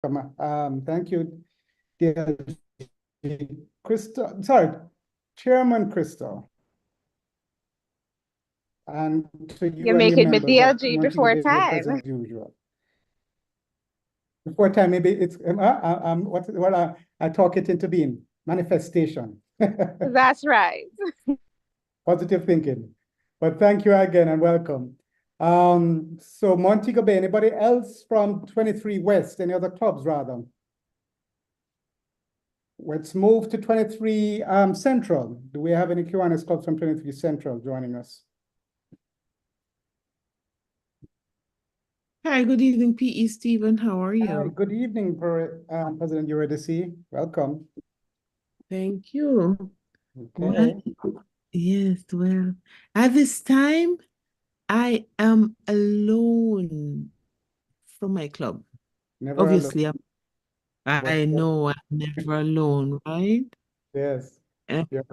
Thank you, dear Crystal. Sorry, Chairman Crystal. And to you You're and the making me members of DLG Montego before Bay time. present as usual. Before time, maybe it's I talk it into being manifestation. That's right. Positive thinking. But thank you again and welcome. So Montego Bay, anybody else from 23 West, any other clubs rather? Let's move to 23 Central. Do we have any Kiwanis clubs from 23 Central joining us? Hi, good evening, P.E. Stephen. How are you? Hi, good evening, President Eurydice. Welcome. Thank you. Okay. Well, yes, well, at this time, I am alone from my club. Never Obviously, alone. I know I'm never alone, right? Yes. And, You're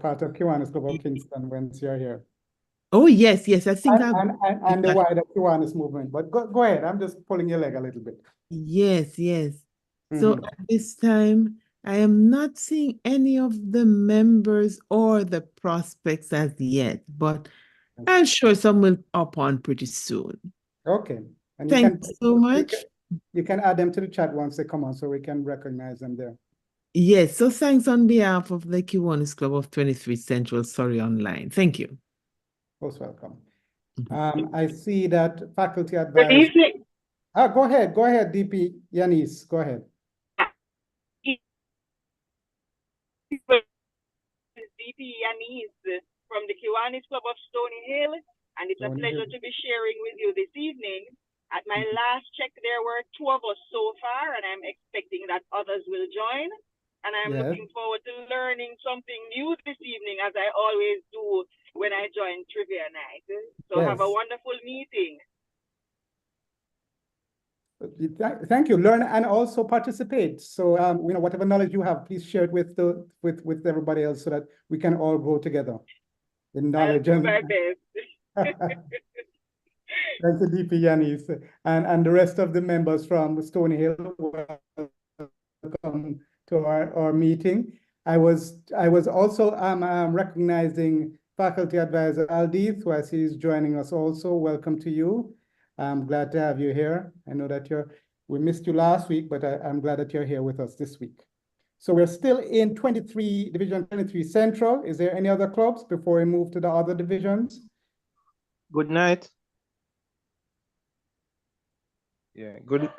part of Kiwanis Club of Kingston when you're here. oh, yes, I think And the wider Kiwanis movement. But go ahead. I'm just pulling your leg a little bit. Yes. So at this time, I am not seeing any of the members or the prospects as yet, but I'm sure some will up on pretty soon. Okay. And Thank you so much. You can add them to the chat once they come on so we can recognize them there. Yes, so thanks on behalf of the Kiwanis Club of 23 Central Surrey Online. Thank you. Most welcome. I see that faculty Good advisor. evening. Go ahead, DP Yanis, go ahead. DP Yanis from the Kiwanis Club of Stony Hill, and it's a pleasure to be sharing with you this evening. At my last check, there were 2 of us so far, and I'm expecting that others will join. And I'm looking forward to learning something new this evening, as I always do when I join Trivia Night. So have a wonderful meeting. Thank you. Learn and also participate. So, whatever knowledge you have, please share it with everybody else so that we can all grow together in knowledge. I'll do my best. Thank you, DP Yanis, and the rest of the members from Stony Hill. Welcome to our meeting. I was also recognizing faculty advisor Aldith, who I see is joining us also. Welcome to you. I'm glad to have you here. I know that we missed you last week, but I'm glad that you're here with us this week. So we're still in Division 23 Central. Is there any other clubs before we move to the other divisions? Good night. Yeah, good.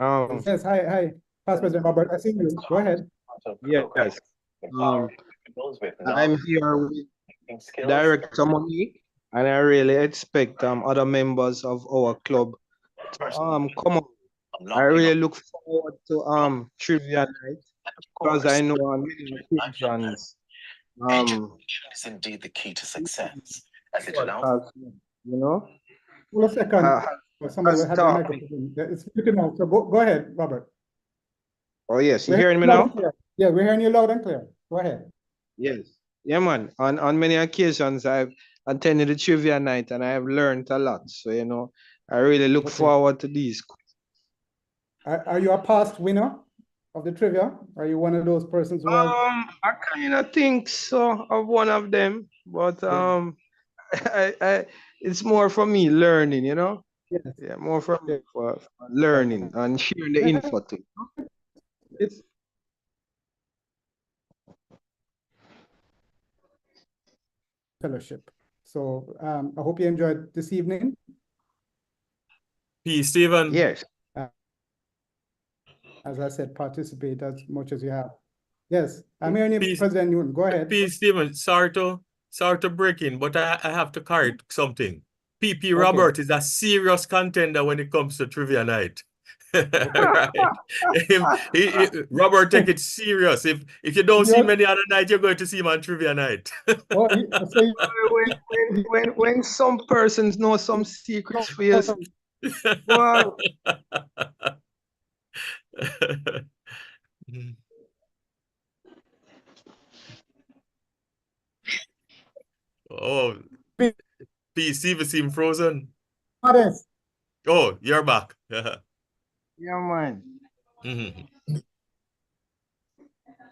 Yes, hi, Past President Robert. I see you. Go ahead. Yes. I'm here with Director Monique, and I really expect other members of our club to come on. I really look forward to trivia night because I know many occasions education is indeed the key to success, as it allows you know. Hold a second. Somebody will have the microphone. It's speaking now. So go ahead, Robert. Oh yes, you hearing me now? Yeah, we're hearing you loud and clear. Go ahead. Yes. Yeah, man. On many occasions, I've attended the trivia night and I have learned a lot. So, I really look forward to these. Are you a past winner of the trivia? Are you one of those persons who I kind of think so of one of them, but it's more for me learning, Yes. Yeah, more for me for learning and sharing the info too. It's fellowship. So I hope you enjoyed this evening. P. Stephen. Yes. As I said, participate as much as you have. Yes, I'm hearing you, President Newton. Go ahead. P. Stephen, sorry to break in, but I have to correct something. PP Robert is a serious contender when it comes to trivia night. Right. Robert take it serious. If you don't see him any other night, you're going to see him on trivia night. When some persons know some secrets for you, well, oh, P. Steve seem frozen. Yes. Oh, you're back. Yeah, man. Mhm.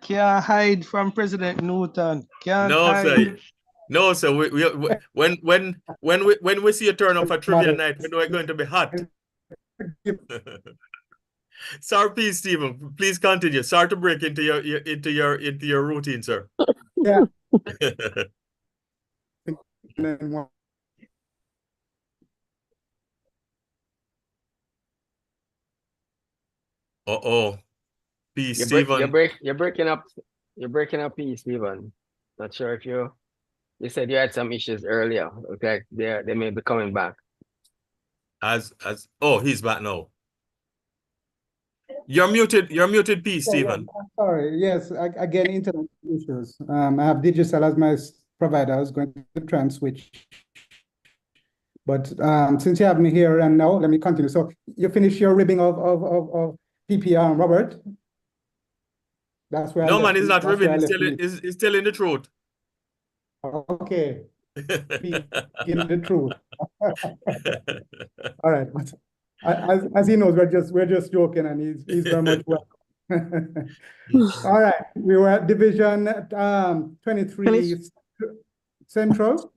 Can't hide from President Newton. Can't No, hide. sir. No, sir. When we see you turn up for trivia night, we know it's going to be hot. Sorry, please, Stephen. Please continue. Sorry to break into your routine, sir. Yeah. Uh-oh. Peace, You're Stephen. breaking up. You're breaking up, P, Stephen. Not sure if you said you had some issues earlier. Okay, they may be coming back. Oh, he's back now. You're muted, P, Stephen. Sorry, yes, again, internet issues. I have digital as my provider. I was going to try and switch. But since you have me here and now, let me continue. So you finish your ribbing of PPR, Robert? That's where No, man, he's not that's where ribbing. He's telling the truth. Okay, speaking the truth. All right, but as he knows, we're just joking, and he's very much welcome. All right, we were at Division 23 Central.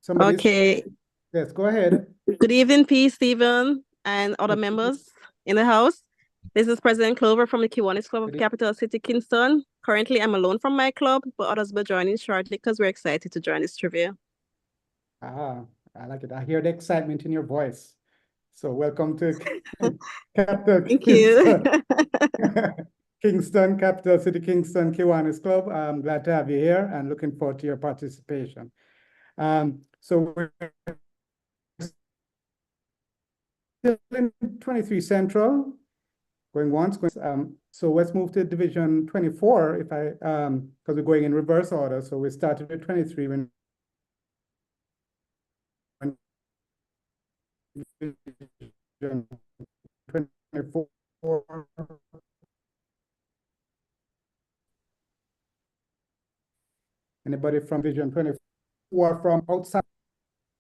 Somebody. Okay. Yes, go ahead. Good evening, P. Stephen, and other members in the house. This is President Clover from the Kiwanis Club of Capital City, Kingston. Currently, I'm alone from my club, but others will be joining shortly because we're excited to join this trivia. I like it. I hear the excitement in your voice. So welcome to Capital Thank you. Kingston, Capital City, Kingston Kiwanis Club. I'm glad to have you here and looking forward to your participation. So we're still in 23 Central, going once. So let's move to Division 24, because we're going in reverse order. So we started with 23 when Division 24. Anybody from Division 24 from outside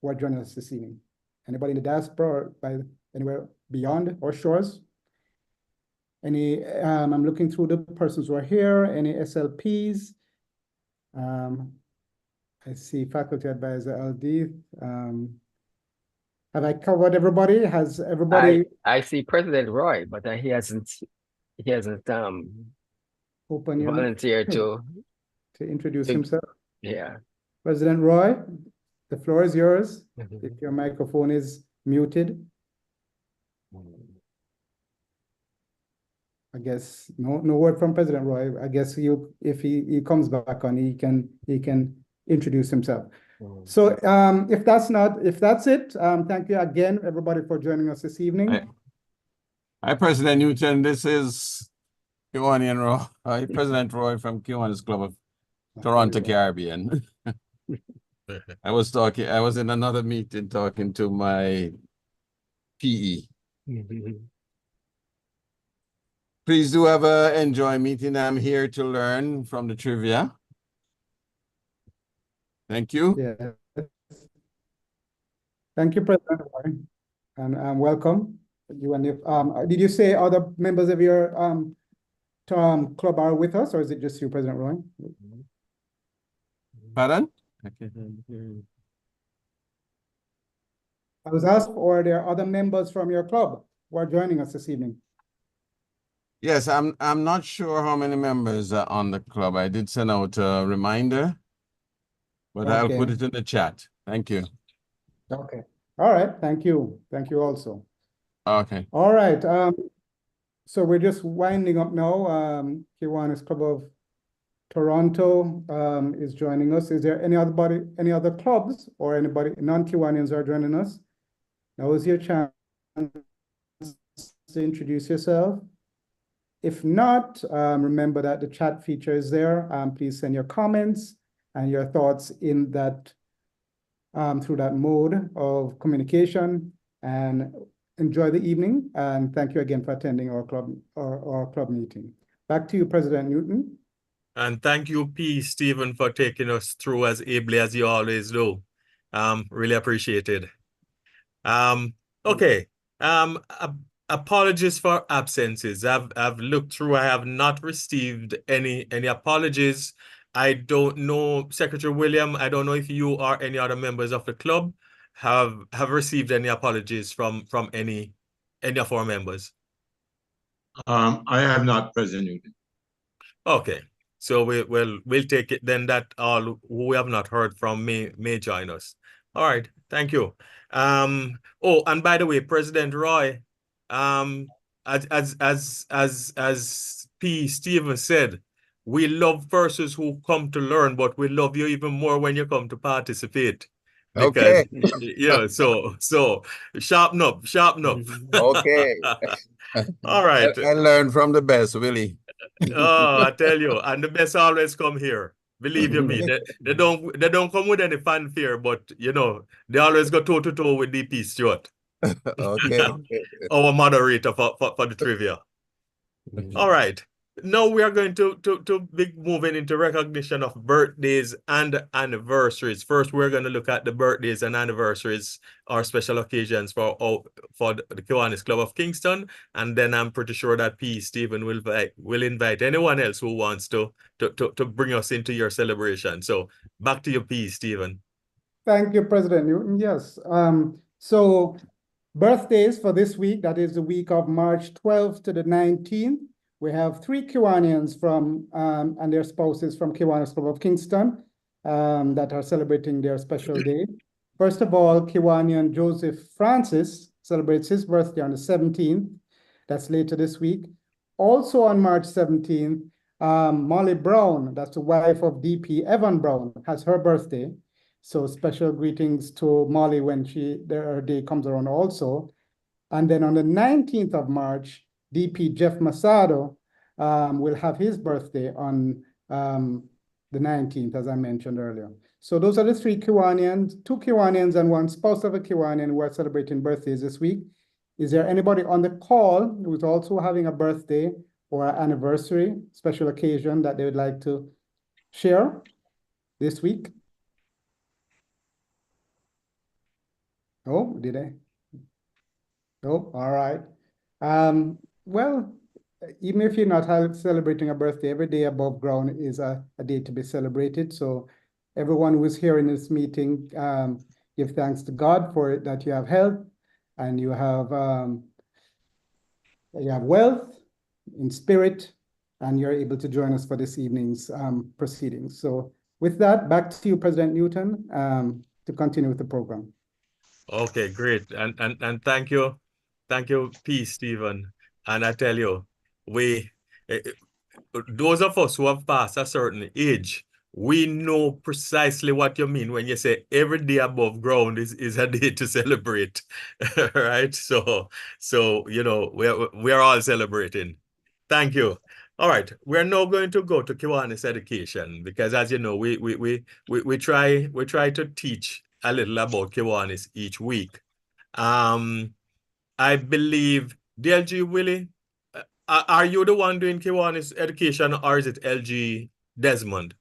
who are joining us this evening? Anybody in the diaspora or by anywhere beyond or shores? Any, I'm looking through the persons who are here, any SLPs? I see faculty advisor LD. Have I covered everybody? Has everybody? I see President Roy, but he hasn't volunteered to introduce himself. Yeah. President Roy, the floor is yours. If your microphone is muted. I guess no word from President Roy. I guess if he comes back on, he can introduce himself. So if that's it, thank you again, everybody, for joining us this evening. Hi, President Newton. This is Kiwanian Roy, President Roy from Kiwanis Club of Toronto, Caribbean. I was in another meeting talking to my PE. Please do have a enjoy meeting. I'm here to learn from the trivia. Thank you. Yeah. Thank you, President Roy, and welcome. You and if did you say other members of your club are with us, or is it just you, President Roy? Pardon? I was asked, or there are other members from your club who are joining us this evening? Yes, I'm not sure how many members are on the club. I did send out a reminder, but I'll put it in the chat. Thank you. Okay. All right. Thank you. Thank you also. Okay. All right. So we're just winding up now. Kiwanis Club of Toronto is joining us. Is there any other clubs or anybody non-Kiwanians are joining us? Now is your chance to introduce yourself. If not, remember that the chat feature is there. Please send your comments and your thoughts in that through that mode of communication, and enjoy the evening. And thank you again for attending our club meeting. Back to you, President Newton. And thank you, P. Stephen, for taking us through as ably as you always do. Really appreciated. Okay. apologies for absences. I've looked through. I have not received any apologies. I don't know, Secretary William. I don't know if you or any other members of the club have received any apologies from any of our members. I have not, President Newton. Okay, so we'll take it then that all who we have not heard from may join us. All right, thank you. Oh, and by the way, President Roy, as P. Stevens said, we love persons who come to learn, but we love you even more when you come to participate. Because, Okay. so sharpen up. Okay. All right. I learned from the best, Willie. Oh, I tell you, and the best always come here. Believe you me, they don't come with any fanfare, but you know, they always go toe to toe with DP Stewart. Okay. Our moderator for the trivia. All right. Now we are going to be moving into recognition of birthdays and anniversaries. First, we're going to look at the birthdays and anniversaries or special occasions for the Kiwanis Club of Kingston, and then I'm pretty sure that P. Stephen will invite anyone else who wants to bring us into your celebration. So back to you, P. Stephen. Thank you, President Newton. Yes. So birthdays for this week, that is the week of March 12th to the 19th. We have 3 Kiwanians from and their spouses from Kiwanis Club of Kingston that are celebrating their special day. First of all, Kiwanian Joseph Francis celebrates his birthday on the 17th. That's later this week. Also on March 17th, Molly Brown, that's the wife of DP Evan Brown, has her birthday. So special greetings to Molly when her day comes around also. And then on the 19th of March, DP Jeff Masado will have his birthday on the 19th, as I mentioned earlier. So those are the 3 Kiwanians, 2 Kiwanians and 1 spouse of a Kiwanian who are celebrating birthdays this week. Is there anybody on the call who's also having a birthday or an anniversary, special occasion that they would like to share this week? Oh, did I? Oh, all right. Well, even if you're not celebrating a birthday, every day above ground is a day to be celebrated. So everyone who is here in this meeting, give thanks to God for it, that you have health and you have wealth in spirit, and you're able to join us for this evening's proceedings. So with that, back to you, President Newton, to continue with the program. Okay, great. And thank you, P. Stephen. And I tell you, those of us who have passed a certain age, we know precisely what you mean when you say every day above ground is a day to celebrate, right? So you know, we're all celebrating. Thank you. All right, we're now going to go to Kiwanis education because, as you know, we try to teach a little about Kiwanis each week. I believe DLG Willie, are you the one doing Kiwanis education, or is it LG Desmond?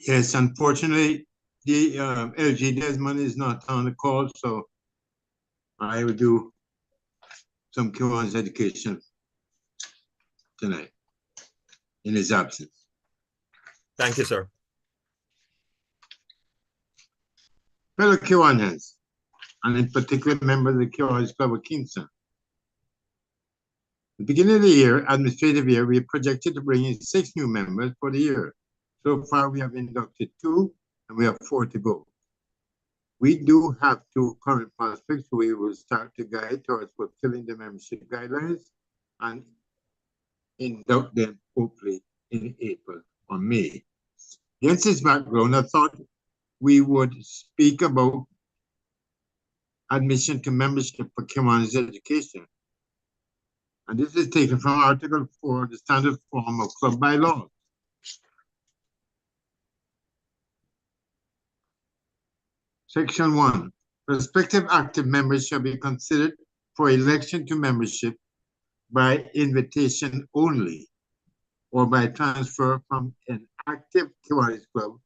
Yes, unfortunately, the LG Desmond is not on the call, so I will do some Kiwanis education tonight in his absence. Thank you, sir. Fellow Kiwanians, and in particular members of the Kiwanis Club of Kingston. At the beginning of the year, administrative year, we projected to bring in 6 new members for the year. So far, we have inducted 2, and we have 4 to go. We do have 2 current prospects who we will start to guide towards fulfilling the membership guidelines and induct them hopefully in April or May. Against this background, I thought we would speak about admission to membership for Kiwanis education. And this is taken from Article 4 of the Standard Form of Club Bylaws. Section 1. Prospective active members shall be considered for election to membership by invitation only or by transfer from an active Kiwanis club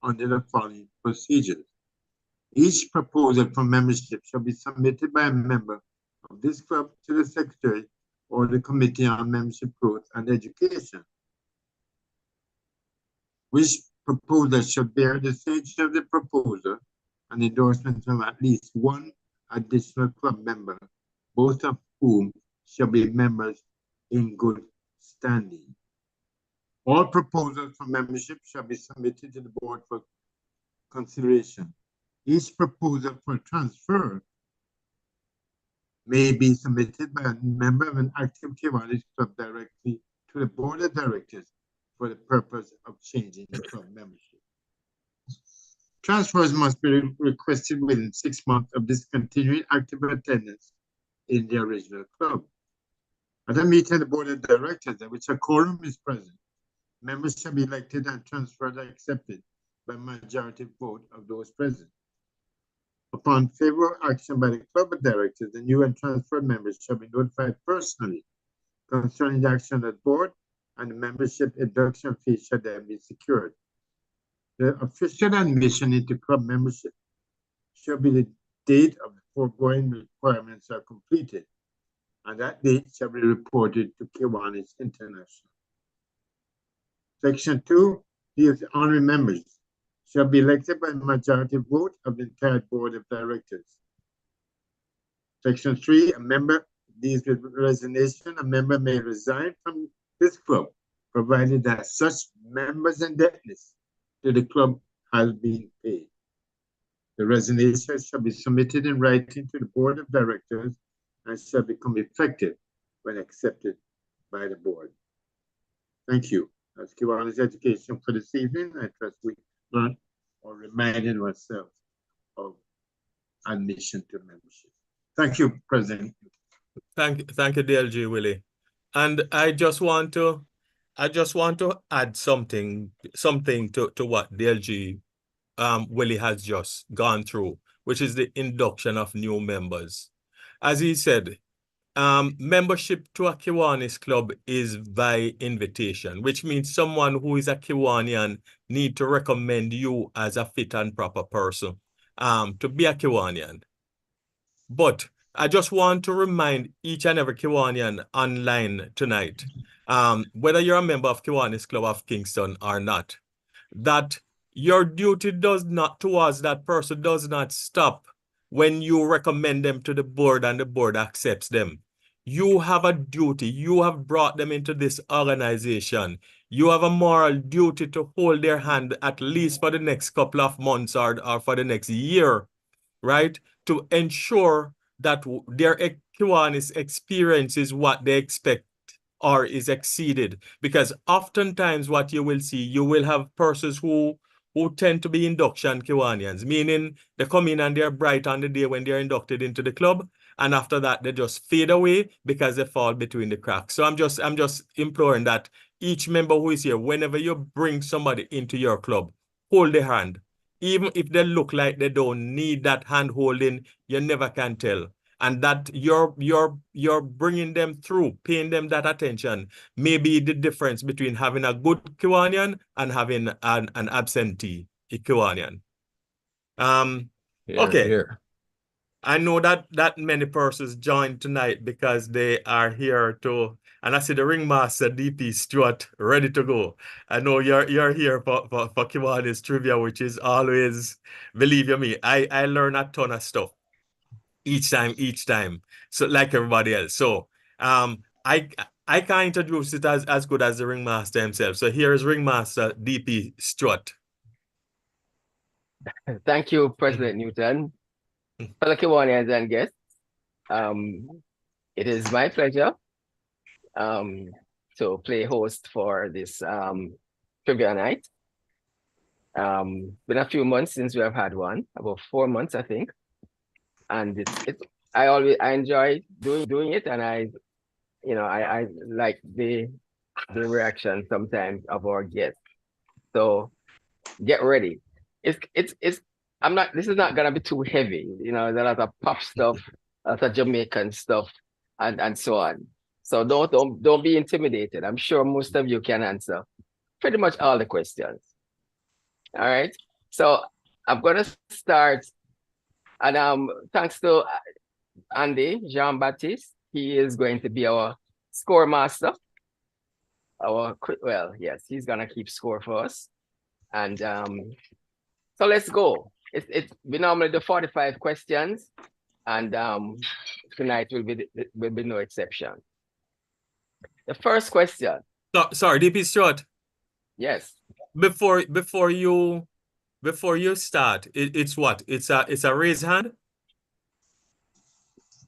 under the following procedures. Each proposal for membership shall be submitted by a member of this club to the Secretary or the Committee on Membership Growth and Education. Which proposer should bear the signature of the proposer and endorsement from at least one additional club member, both of whom shall be members in good standing. All proposals for membership shall be submitted to the board for consideration. Each proposal for transfer may be submitted by a member of an active Kiwanis club directly to the board of directors for the purpose of changing the club membership. Transfers must be requested within 6 months of discontinuing active attendance in the original club. At a meeting of the board of directors at which a quorum is present, members shall be elected and transferred or accepted by majority vote of those present. Upon favorable action by the club of directors, the new and transferred members shall be notified personally concerning the action of the board, and the membership induction fee shall then be secured. The official admission into club membership shall be the date of the foregoing requirements are completed, and that date shall be reported to Kiwanis International. Section 2 deals with honorary members shall be elected by majority vote of the entire board of directors. Section 3, a member deals with resignation. A member may resign from this club, provided that such members' indebtedness to the club has been paid. The resignation shall be submitted in writing to the board of directors and shall become effective when accepted by the board. Thank you. That's Kiwanis education for this evening. I trust we learned or reminded ourselves of admission to membership. Thank you, President. Thank you, DLG Willie. And I just want to add something to what DLG Willie has just gone through, which is the induction of new members. As he said, membership to a Kiwanis club is by invitation, which means someone who is a Kiwanian need to recommend you as a fit and proper person to be a Kiwanian. But I just want to remind each and every Kiwanian online tonight, whether you're a member of Kiwanis Club of Kingston or not, that your duty towards that person does not stop when you recommend them to the board and the board accepts them. You have a duty. You have brought them into this organization. You have a moral duty to hold their hand at least for the next couple of months or for the next year, right? To ensure that their Kiwanis experience is what they expect or is exceeded. Because oftentimes what you will see, you will have persons who tend to be induction Kiwanians, meaning they come in and they're bright on the day when they're inducted into the club, and after that they just fade away because they fall between the cracks. So I'm just imploring that each member who is here, whenever you bring somebody into your club, hold their hand. Even if they look like they don't need that hand holding, you never can tell. And that you're bringing them through, paying them that attention, may be the difference between having a good Kiwanian and having an absentee Kiwanian. Okay. Here. I know that many persons joined tonight because they are here to, and I see the ringmaster DP Stewart ready to go. I know you're here for Kiwanis trivia, which is always, believe you me, I learn a ton of stuff each time. So like everybody else. So I can't introduce it as good as the ringmaster himself. So here is ringmaster DP Stewart. Thank you, President Newton. Fellow Kiwanians and guests, it is my pleasure to play host for this trivia night. Been a few months since we have had one, about 4 months, I think. And I enjoy doing it, and I like the reaction sometimes of our guests. So get ready. This is not gonna be too heavy. There's a lot of pop stuff, a lot of Jamaican stuff, and so on. So don't be intimidated. I'm sure most of you can answer pretty much all the questions. All right. So I'm gonna start, and thanks to Andy Jean-Baptiste. He is going to be our score master. Well, yes, he's gonna keep score for us. And so let's go. We normally do 45 questions, and tonight will be no exception. The first question. Sorry, DP Stewart. Yes. Before you start, it's what? It's a raise hand?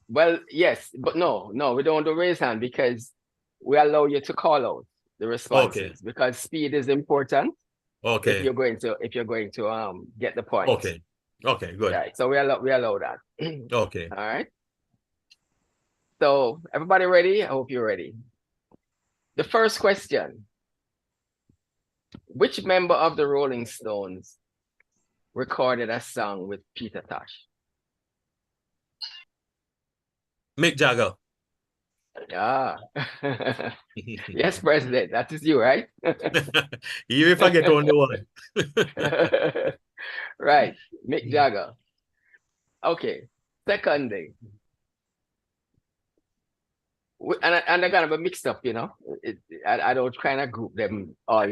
Well, yes, but no, we don't do raise hand because we allow you to call out the responses because speed is important. Okay. If you're going to get the point. Okay. Okay, good. Right. So we allow that. Okay. All right. So everybody ready? I hope you're ready. The first question. Which member of the Rolling Stones recorded a song with Peter Tosh? Mick Jagger. Yeah. Yes, President. That is you, right? Even if I get only one. Right. Mick Jagger. Okay. Secondly. And they're kind of a mixed up, you know. I don't kind of group them all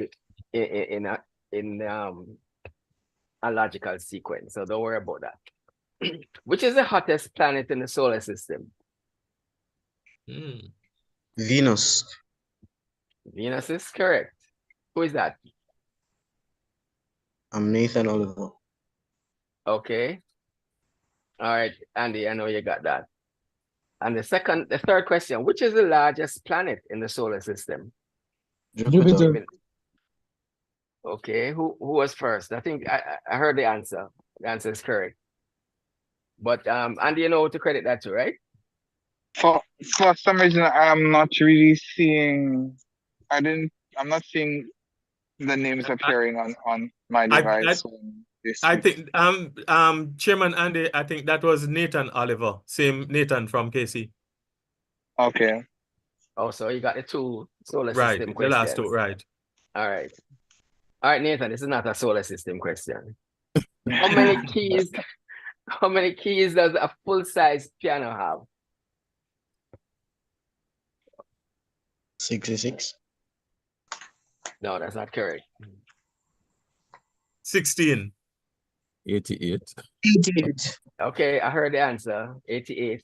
in a logical sequence. So don't worry about that. Which is the hottest planet in the solar system? Venus. Venus is correct. Who is that? I'm Nathan Oliver. Okay. All right, Andy, I know you got that. And the third question, which is the largest planet in the solar system? Jupiter. Okay, who was first? I think I heard the answer. The answer is correct. But Andy, you know to credit that to, right? For some reason, I'm not really seeing. I'm not seeing the names appearing on my device. I think Chairman Andy, I think that was Nathan Oliver, same Nathan from KC. Okay. Oh, so you got the two solar right, system the questions. last two, right. All right. All right, Nathan, this is not a solar system question. How many keys does a full-size piano have? 66. No, that's not correct. 16. 88. 88. Okay, I heard the answer. 88.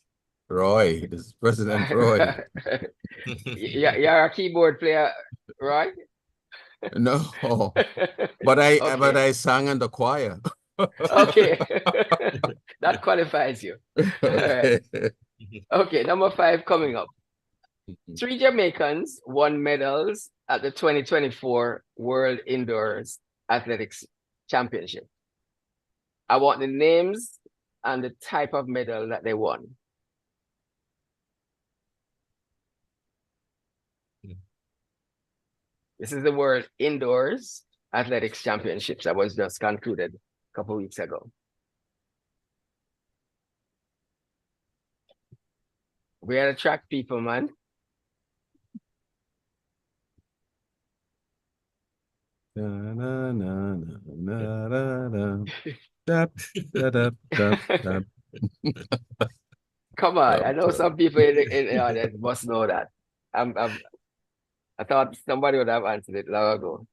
Roy, this is President Roy. You're a keyboard player, Roy? No, but I sang in the choir. Okay, that qualifies you. All right. Okay, number 5 coming up. 3 Jamaicans won medals at the 2024 World Indoors Athletics Championship. I want the names and the type of medal that they won. This is the World Indoors Athletics Championships that was just concluded a couple of weeks ago. We are the track people, man. Come on, I know some people in the audience must know that. I thought somebody would have answered it long ago.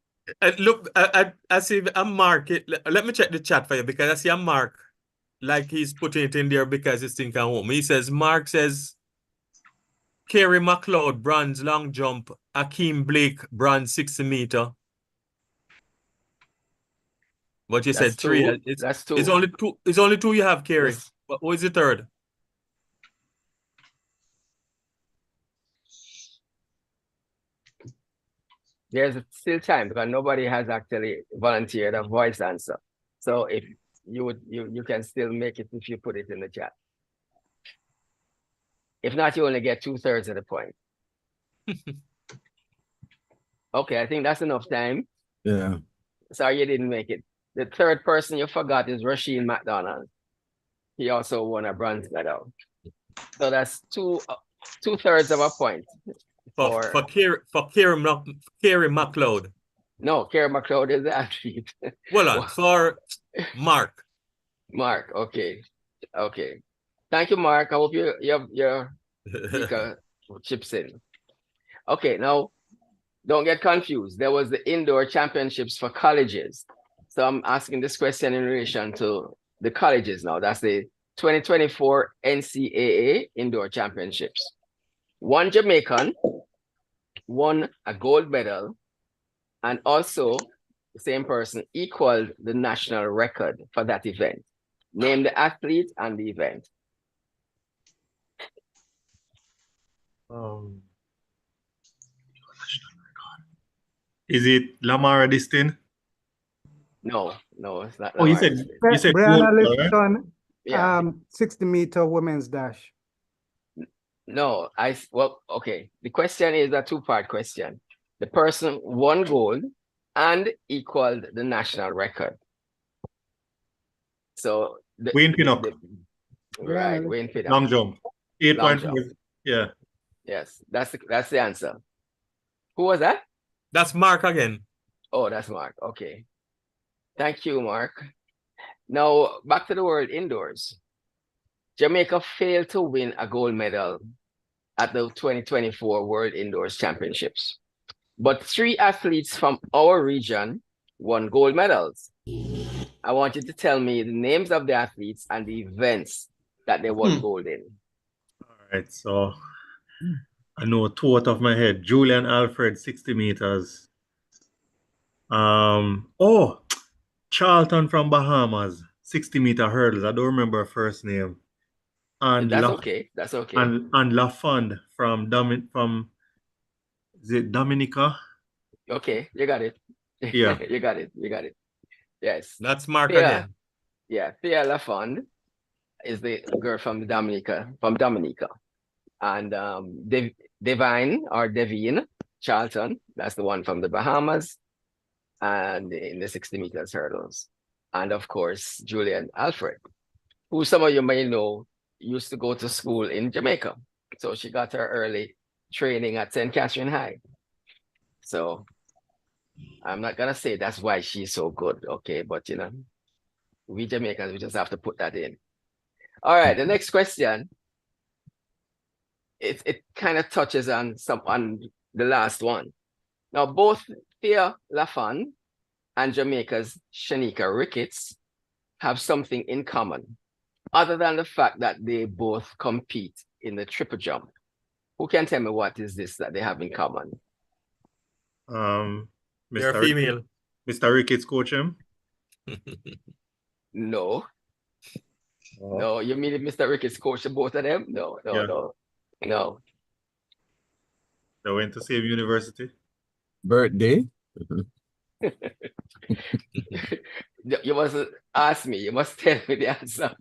Look, I see a mark. Let me check the chat for you because I see a mark like he's putting it in there because he's thinking home. He says, Mark says, Kerry McLeod, bronze long jump. Akeem Blake, bronze 60 meter. But you said 3. That's 2. It's only 2. It's only 2 you have, Kerry. Yes. But what is the third? There's still time because nobody has actually volunteered a voice answer. So if you can still make it if you put it in the chat. If not, you only get 2/3 of the point. Okay, I think that's enough time. Yeah. Sorry you didn't make it. The third person you forgot is Rasheen McDonald. He also won a bronze medal. So that's 2/3 of a point. For Kerry McLeod. No, Kerry McLeod is the athlete. Well, for Mark. Mark, okay. Okay. Thank you, Mark. I hope your speaker chips in. Okay, now don't get confused. There was the indoor championships for colleges. So I'm asking this question in relation to the colleges now. That's the 2024 NCAA Indoor Championships. One Jamaican won a gold medal, and also the same person equaled the national record for that event. Name the athlete and the event. Is it Lamar Distin? No, it's not. Oh, you said Brianna gold, right? Liston, Yeah. 60-meter women's dash. No, okay. The question is a two-part question. The person won gold and equaled the national record. So Wayne Pinnock. Right, Wayne Pinnock. Long jump. 8.5. Yeah. Yes, that's the answer. Who was that? That's Mark again. Oh, that's Mark. Okay. Thank you, Mark. Now back to the world indoors. Jamaica failed to win a gold medal at the 2024 World Indoors Championships. But 3 athletes from our region won gold medals. I want you to tell me the names of the athletes and the events that they won gold in. All right, so I know 2 out of my head. Julian Alfred, 60 meters. Charlton from Bahamas, 60-meter hurdles. I don't remember her first name. And That's okay. That's okay. And Lafond from is it Dominica? Okay, you got it. Yeah. You got it. Yes. That's Mark again. Yeah, Thea Lafond is the girl from Dominica. And Devine Charlton, that's the one from the Bahamas, and in the 60 meters hurdles. And of course, Julian Alfred, who some of you may know used to go to school in Jamaica. So she got her early training at St. Catherine High. So I'm not gonna say that's why she's so good, okay? But you know, we Jamaicans, we just have to put that in. All right, the next question. It kind of touches on the last one. Now, both Thea Lafond and Jamaica's Shanika Ricketts have something in common, other than the fact that they both compete in the triple jump. Who can tell me what is this that they have in common? They're female. Mr. Ricketts coach him? No. No, you mean Mr. Ricketts coached both of them? No. They went to same university. Birthday? You must ask me. You must tell me the answer.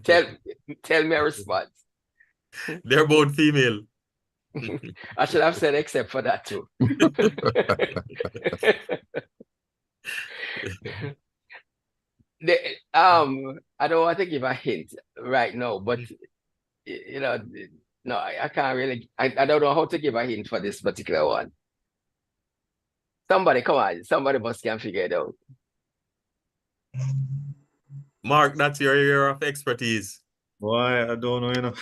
tell me a response. They're both female. I should have said except for that too. I don't want to give a hint right now, but you know, no, I can't really. I don't know how to give a hint for this particular one. Somebody, come on, somebody must can figure it out. Mark, that's your area of expertise. Why? I don't know, you know.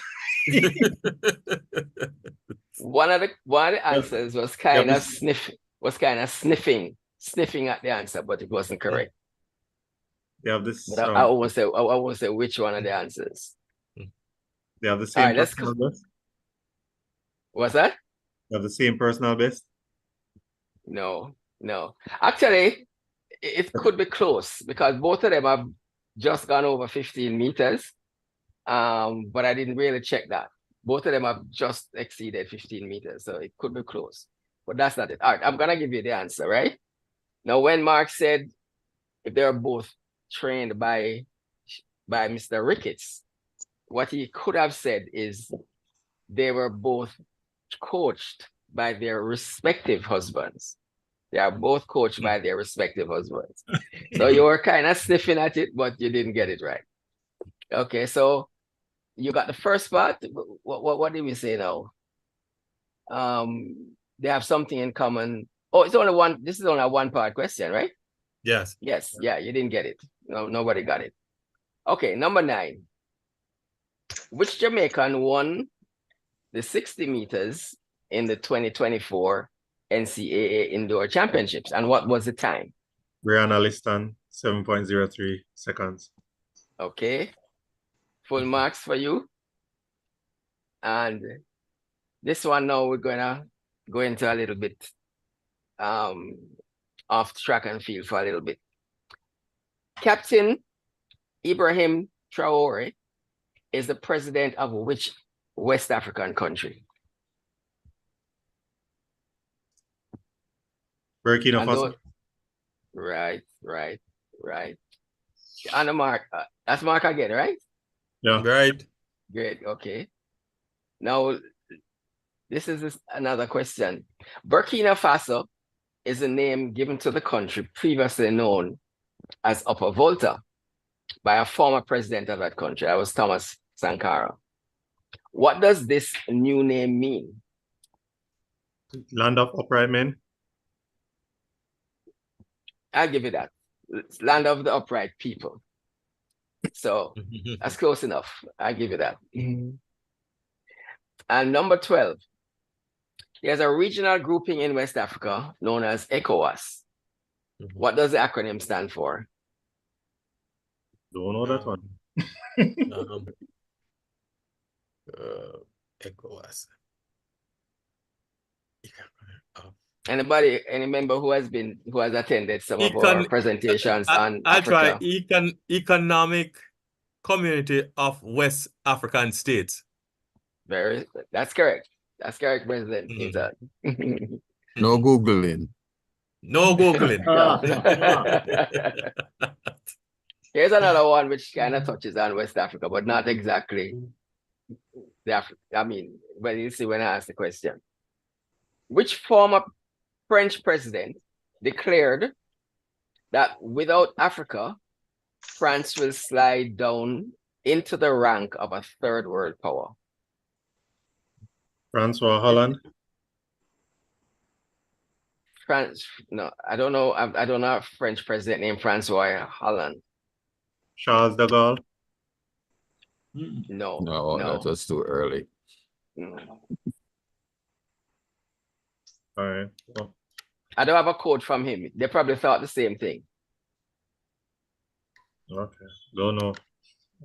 One of the answers was kind of sniffing at the answer, but it wasn't correct. They have this. But I won't say which one of the answers. They have the same personal best. What's that? They have the same personal best. No. Actually, it could be close because both of them have just gone over 15 meters. But I didn't really check that. Both of them have just exceeded 15 meters, so it could be close. But that's not it. All right, I'm gonna give you the answer, right? Now, when Mark said if they're both trained by Mr. Ricketts, what he could have said is they were both coached by their respective husbands. They are both coached by their respective husbands. So you were kind of sniffing at it, but you didn't get it right. Okay, so you got the first part. What did we say now? They have something in common. Oh, it's only one. This is only a one-part question, right? Yes. Yes. Yeah, you didn't get it. No, nobody got it. Okay, number 9. Which Jamaican won the 60 meters in the 2024 NCAA Indoor Championships? And what was the time? Brianna Liston, 7.03 seconds. Okay. Full marks for you. And this one now we're gonna go into a little bit off track and field for a little bit. Captain Ibrahim Traore is the president of which West African country? Burkina Faso. Right. On the mark. That's mark again, right? Yeah. Great. Okay. Now, this is another question. Burkina Faso is a name given to the country previously known as Upper Volta by a former president of that country. That was Thomas Sankara. What does this new name mean? Land of upright men. I'll give you that. It's land of the upright people. So that's close enough. I'll give you that. And number 12, there's a regional grouping in West Africa known as ECOWAS. What does the acronym stand for? Don't know that one. ECOWAS. Any member who has attended some of our presentations on I'll Africa? try Economic Community of West African States. That's correct. That's correct, President. No Googling. No Googling. Here's another one which kind of touches on West Africa, but not exactly when you see when I ask the question. Which former French president declared that without Africa, France will slide down into the rank of a third world power? Francois Hollande. No, I don't know. I don't know a French president named Francois Hollande. Charles de Gaulle. No, that was too early. All right. Well, I don't have a quote from him. They probably thought the same thing. okay. Don't know.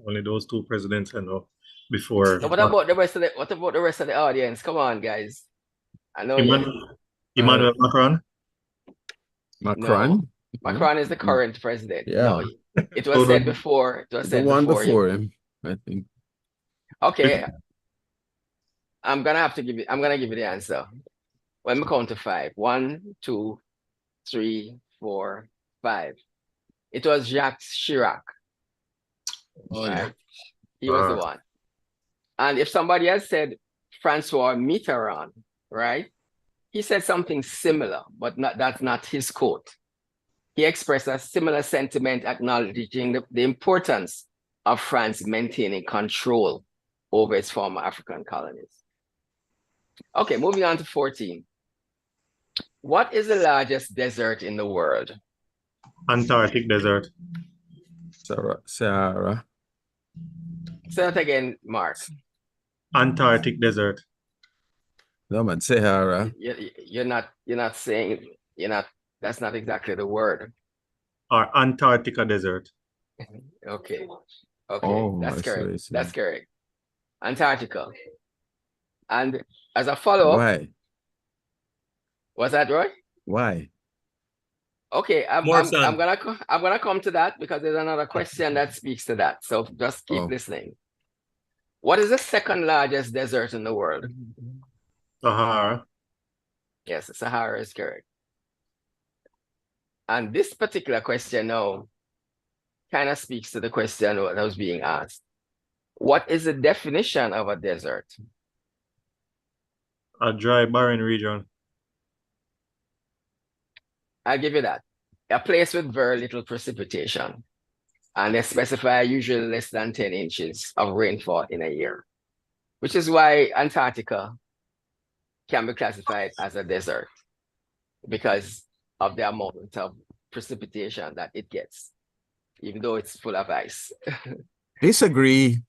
Only those two presidents I know before. So what about the rest of the audience? Come on, guys. I know Emmanuel Macron. Macron? No. Macron is the current president. Yeah. No, it was said before. It was said before him, I think. Okay. I'm gonna give you the answer. When we count to 5. 1, 2, 3, 4, 5. It was Jacques Chirac. Right? He was the one. And if somebody else said Francois Mitterrand, right? He said something similar, but that's not his quote. He expressed a similar sentiment acknowledging the importance of France maintaining control over its former African colonies. Okay, moving on to 14. What is the largest desert in the world? Antarctic desert. Sahara. Say that again, Mark. Antarctic desert. No man, Sahara. You're not saying, that's not exactly the word. Or Antarctica desert. Okay. Oh, That's correct. I see. That's correct. Antarctica. And as a follow-up. Why? Was that right? Why? Okay, I'm gonna come to that because there's another question that speaks to that. So just keep listening. What is the second largest desert in the world? Sahara. Yes, the Sahara is correct. And this particular question now kind of speaks to the question that was being asked. What is the definition of a desert? A dry, barren region. I'll give you that. A place with very little precipitation. And they specify usually less than 10 inches of rainfall in a year, which is why Antarctica can be classified as a desert because of the amount of precipitation that it gets, even though it's full of ice. Disagree.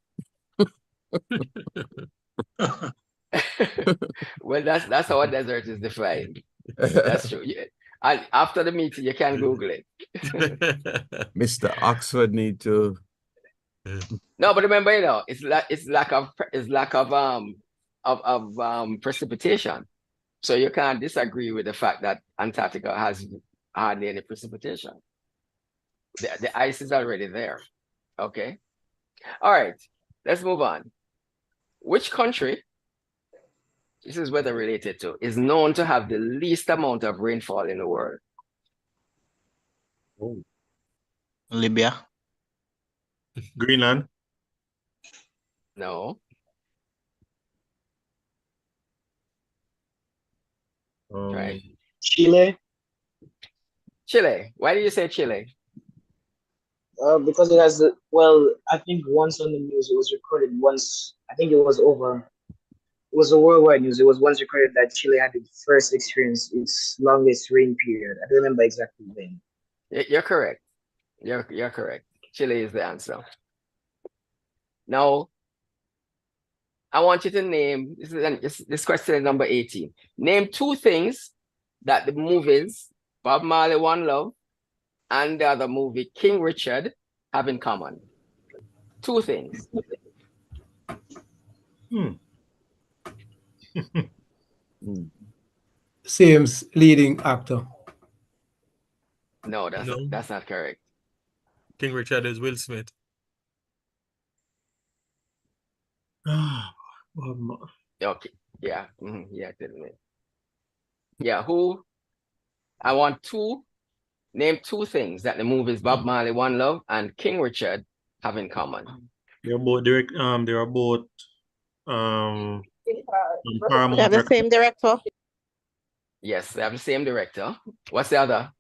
Well, that's how a desert is defined. That's true. Yeah. And after the meeting, you can Google it. Mr. Oxford need to. No, but remember, it's lack of precipitation. So you can't disagree with the fact that Antarctica has hardly any precipitation. The ice is already there. Okay. All right. Let's move on. Which country, this is weather related to, is known to have the least amount of rainfall in the world? Libya. Greenland. No. Right. Chile. Chile. Why do you say Chile? Because it has I think once on the news it was recorded once. I think it was a worldwide news. It was once recorded that Chile had its first experience its longest rain period. I don't remember exactly when. You're correct. You're correct. Chile is the answer. Now, I want you to name, this question is number 18. Name two things that the movies Bob Marley One Love and the other movie King Richard have in common. Two things. Same leading actor. No, that's not correct. King Richard is Will Smith. Okay. Yeah. Yeah, didn't it? Yeah, who? I want name two things that the movies Bob Marley One Love and King Richard have in common. They're both Paramount. They have the same director. Yes, they have the same director. What's the other?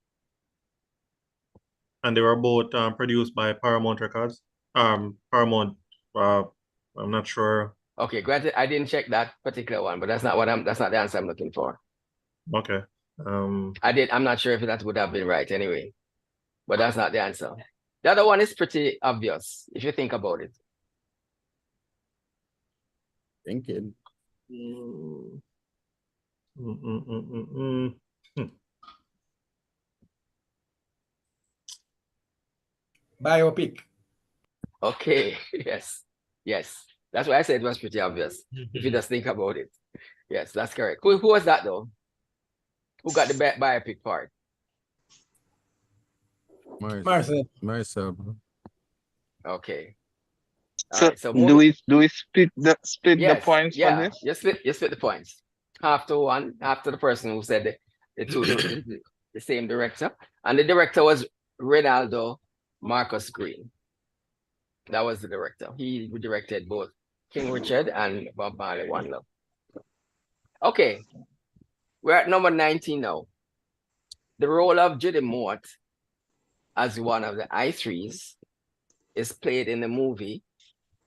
And they were both produced by Paramount Records. Paramount. I'm not sure. Okay, granted, I didn't check that particular one, but that's not the answer I'm looking for. Okay. I'm not sure if that would have been right anyway, but that's not the answer. The other one is pretty obvious if you think about it. Thinking. Biopic. Okay, yes. That's why I said it was pretty obvious. If you just think about it. Yes, that's correct. Who was that though? Who got the biopic part? Marcel. Okay. So, right, so do we split the points for this? You split the points. Half to one, half to the person who said the same director. And the director was Reynaldo Marcus Green. That was the director. He directed both King Richard and Bob Marley One Love. Okay. We're at number 19 now. The role of Judy Mort as one of the I3s is played in the movie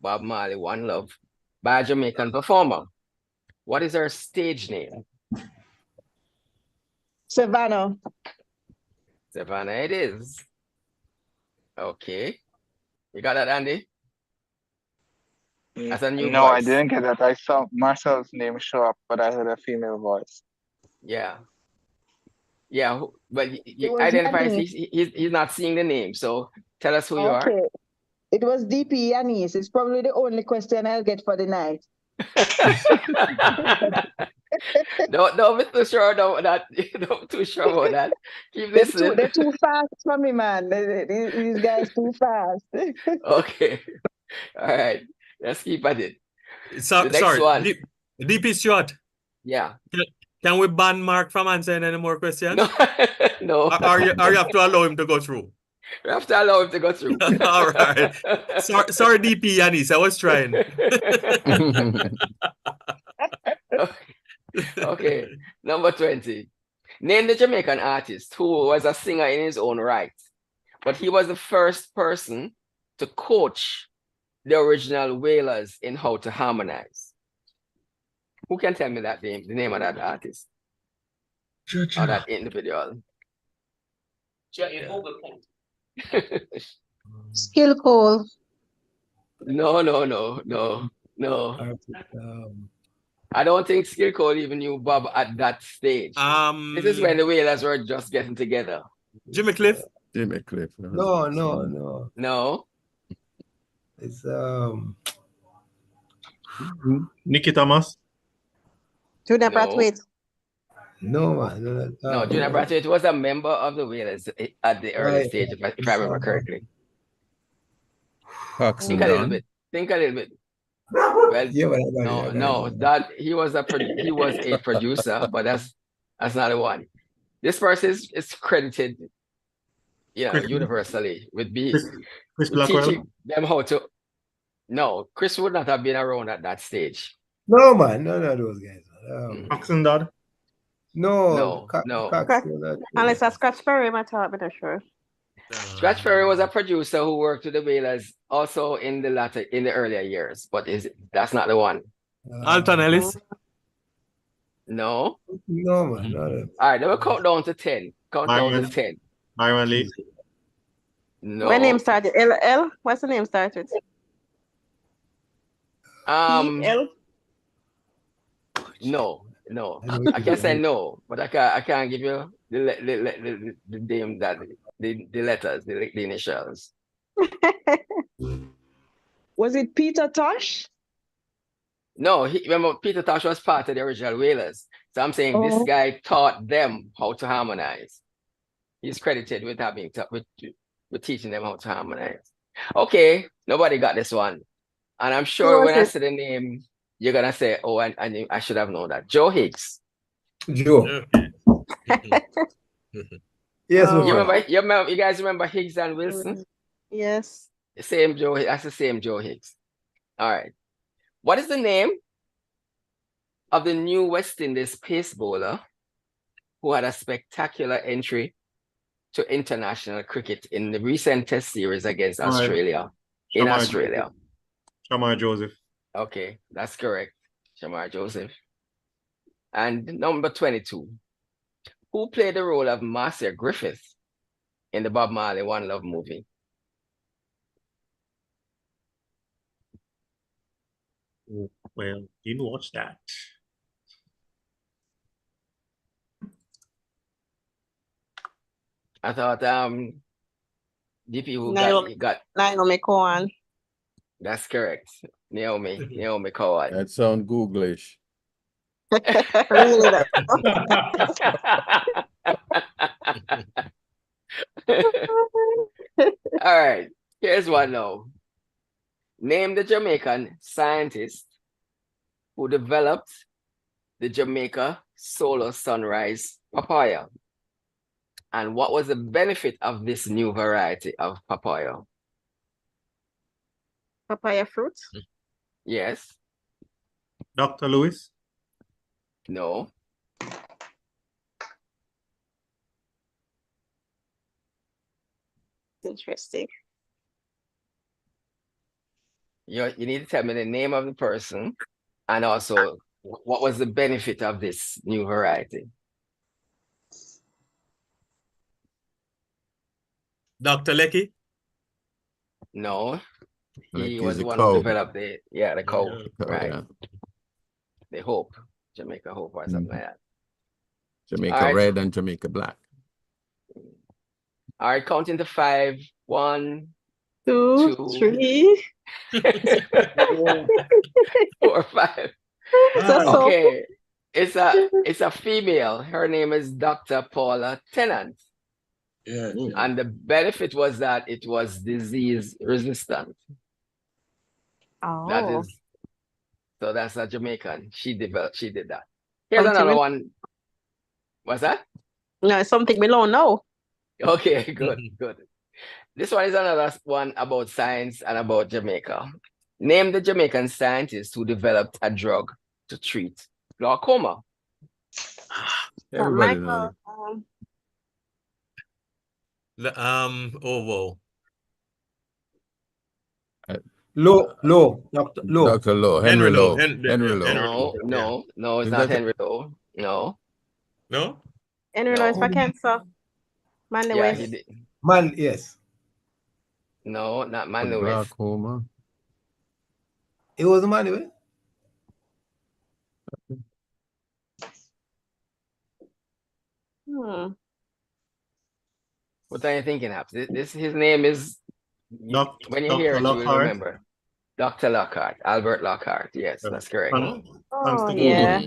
Bob Marley One Love by a Jamaican performer. What is her stage name? Savannah. Savannah it is. Okay. You got that, Andy? That's a new No, voice. I didn't get that. I saw Marcel's name show up, but I heard a female voice. Yeah. Yeah, but you identify he's not seeing the name. So tell us who you are. It was DP Yanis. It's probably the only question I'll get for the night. Don't be too sure about that. Don't too sure about that. Keep listening. They're too fast for me, man. These guys too fast. Okay. All right. Let's keep at it. So, the next sorry, one. DP Stuart. Yeah. Can we ban Mark from answering any more questions? No. Or you have to allow him to go through? We have to allow him to go through. All right. Sorry, DP Yanis. I was trying. Okay. Number 20. Name the Jamaican artist who was a singer in his own right, but he was the first person to coach the original Wailers in how to harmonize. Who can tell me that name, the name of that artist? Or that individual? Skill Cole. No. No. Um, I don't think Skill Code even knew Bob at that stage. This is when the Whalers were just getting together. Jimmy Cliff. Jimmy Cliff. no. No. It's Nicky Thomas. Junior No. Brathwaite. no man. No, Junior Brathwaite was a member of the Whalers at the early stage, if I remember correctly. Paxton Think a little Dunn. bit. Think a little bit. Well, Yeah, but no, that he was a producer, but that's not the one. This person is credited, universally with Chris Blackwell. teaching them how to. No, Chris would not have been around at that stage. No man, none of those guys. Paxton Dodd. No. Unless I Scratch Perry, I'm not sure. Scratch Perry was a producer who worked with the Whalers also in the earlier years, but that's not the one. Alton Ellis. No. No man, no. All right, then we'll count down to 10. Count down to 10. Myron Lee. No. When name started? L? What's the name started? L? No. I guess I know, but I can't give you the name, that the letters, the initials. Was it Peter Tosh? No, remember Peter Tosh was part of the original Whalers. So I'm saying this guy taught them how to harmonize. He's credited with with teaching them how to harmonize. Okay, nobody got this one. And I'm sure when I say the name, you're gonna say, "Oh, I should have known that." Joe Higgs. Joe. Yes, you guys remember Higgs and Wilson? Yes. That's the same Joe Higgs. All right. What is the name of the new West Indies pace bowler who had a spectacular entry to international cricket in the recent Test series against Australia? Australia. Shamar Joseph. Okay, that's correct. Shamar Joseph. And number 22. Who played the role of Marcia Griffith in the Bob Marley One Love movie? Well, didn't watch that. I thought DP who got Naomi Cohen. That's correct. Naomi Cohen. That sound Googlish. Really? All right, here's one now. Name the Jamaican scientist who developed the Jamaica solar sunrise papaya. And what was the benefit of this new variety of papaya? Papaya fruit? Yes. Dr. Lewis? No. Interesting. You need to tell me the name of the person and also what was the benefit of this new variety? Dr. Lecky? No. He Lecky's was the one cow. who developed the cow, right? Yeah. The Hope, Jamaica Hope or something like that. Jamaica red and Jamaica black. All right, counting to 5. 1, 2, 3. 4, 5. Okay. It's a female. Her name is Dr. Paula Tennant. Yeah. And the benefit was that it was disease resistant. Oh. So that's a Jamaican. She did that. Here's another one. What's that? No, it's something we don't know. Okay, good. This one is another one about science and about Jamaica. Name the Jamaican scientist who developed a drug to treat glaucoma. Everybody knows. Low. Dr. Low. Dr. Low. Henry Low. Henry No, it's not Henry Low. No. No? Henry Low is for cancer. Man Lewis. He did. Man, yes. No, not Man Lewis. Glaucoma. It was the man anyway. What are you thinking of? His name is, when you hear Dr. it, you will Lockhart. remember. Dr. Lockhart, Albert Lockhart. Yes, that's correct. Oh, yeah.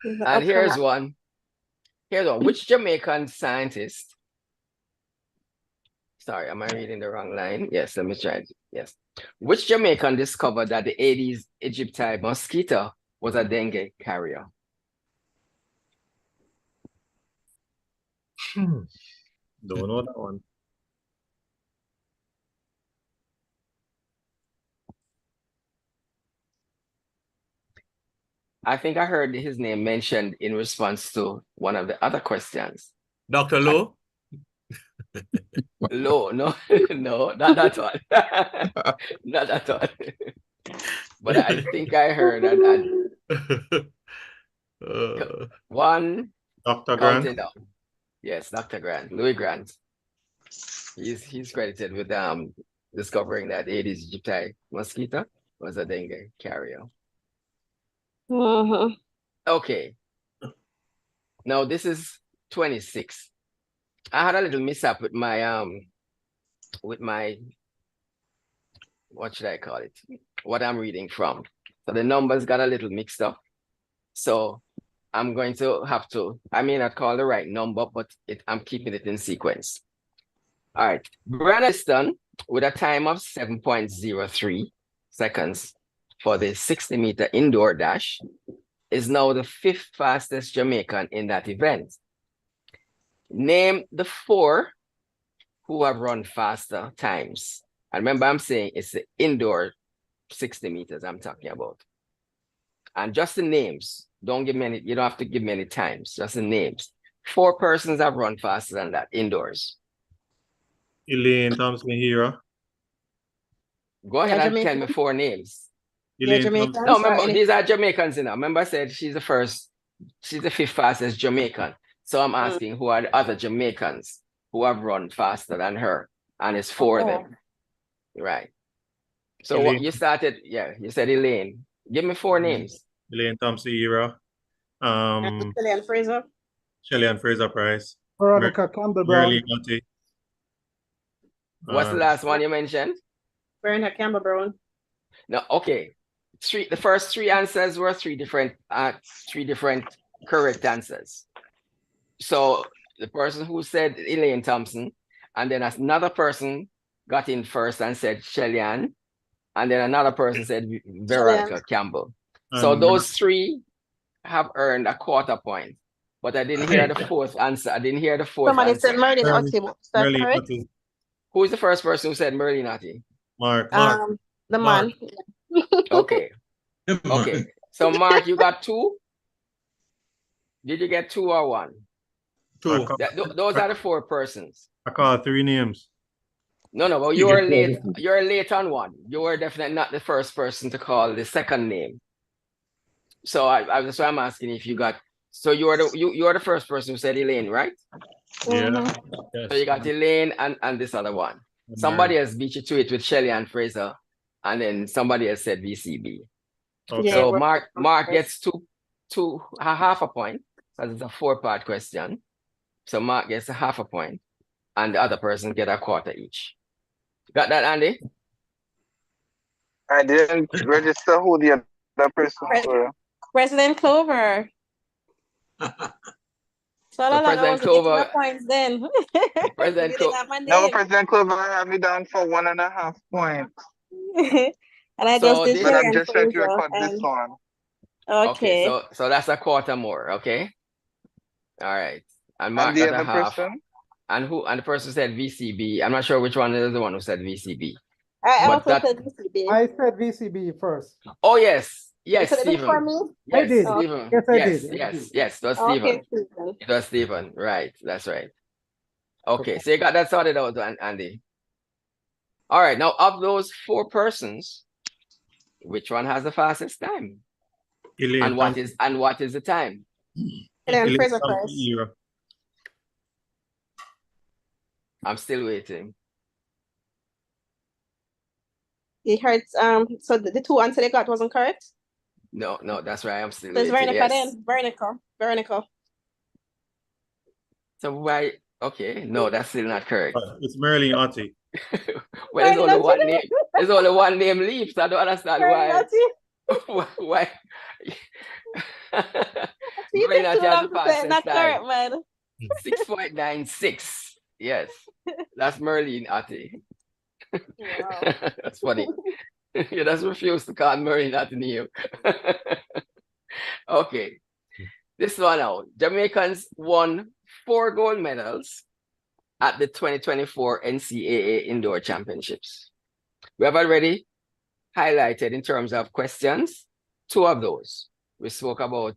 And here's one. Which Jamaican scientist? Sorry, am I reading the wrong line? Yes, let me try it. Yes. Which Jamaican discovered that the Aedes aegypti mosquito was a dengue carrier? Don't know that one. I think I heard his name mentioned in response to one of the other questions. Dr. Lowe? Lowe, no, no, not that one. Not that one. But I think I heard one Dr. counting Grant. down. Yes, Dr. Grant, Louis Grant. He's credited with discovering that Aedes aegypti mosquito was a dengue carrier. Okay. Now this is 26. I had a little mishap with my what should I call it? What I'm reading from. So the numbers got a little mixed up. So I'm going to have to, I may not call the right number, but I'm keeping it in sequence. All right. Brian Easton with a time of 7.03 seconds for the 60-meter indoor dash is now the 5th fastest Jamaican in that event. Name the 4 who have run faster times. And remember, I'm saying it's the indoor 60 meters I'm talking about. And just the names. Don't give me any, you don't have to give me any times, just the names. 4 persons have run faster than that indoors. Elaine Thompson Hero. Go ahead and tell me 4 names. Elaine No, remember, these are Jamaicans, you know. Remember, I said she's the 5th fastest Jamaican. So I'm asking who are the other Jamaicans who have run faster than her. And it's 4 of them. Right. So what you started, you said Elaine. Give me 4 names. Elaine Thompson Hero. Shelley Fraser. Shelley and Fraser Price. Veronica Campbell Brown. Merle Nutty. What's the last one you mentioned? Veronica Campbell Brown. No, okay. The first 3 answers were 3 different correct answers. So the person who said Elaine Thompson, and then another person got in first and said Shellyan, and then another person said Veronica Campbell. So those 3 have earned a quarter point, but I didn't hear the 4th answer. I didn't hear the 4th Somebody answer. said Merlin Otti. Who is the first person who said Merlin Otti? Mark. The man. Okay. Okay. So Mark, you got 2? Did you get 2 or 1? 2. Those are the 4 persons. I call 3 names. No, but you were late. You're late on 1. You were definitely not the first person to call the second name. So so I'm asking if you got. So you are the first person who said Elaine, right? Yeah. So you got Elaine and this other one. Somebody else beat you to it with Shelley and Fraser, and then somebody else said VCB. Okay. So Mark gets half a point because it's a 4-part question. So Mark gets a half a point, and the other person get a quarter each. Got that, Andy? I didn't register who the other person were. President Clover. So President Clover. Points then. President Clover. No, President Clover had me down for 1.5 points. And I just did. But I'm just trying to record this one. Okay. So that's a quarter more. Okay. All right. And Mark And the got a other half. person? And the person said VCB. I'm not sure which one is the one who said VCB. I also said VCB. I said VCB first. Oh yes. Yes, Stephen. For me? Yes, I did. Stephen. Yes, I Yes, did. yes. It was Stephen. Okay, Stephen. It was Stephen. Right. That's right. Okay. So you got that sorted out, Andy. All right. Now, of those 4 persons, which one has the fastest time? Elaine and what is the time? Elaine Fraser Price. I'm still waiting. You heard, so the two answer they got wasn't correct? No, that's right. I'm still So it's waiting. Veronica Yes. then. Veronica. So why? Okay, no, that's still not correct. It's Merlin Otti. Well, there's only one name. There's only one name leaves. I don't understand why. Why? You Merlin take too Otti has long the to say it, not fastest time. correct, man. 6.96. Yes, that's Merlin Otti. Wow. That's funny. You just refuse to call Merlin Otti name. Okay, this one out. Jamaicans won 4 gold medals at the 2024 NCAA Indoor Championships. We have already highlighted in terms of questions 2 of those. We spoke about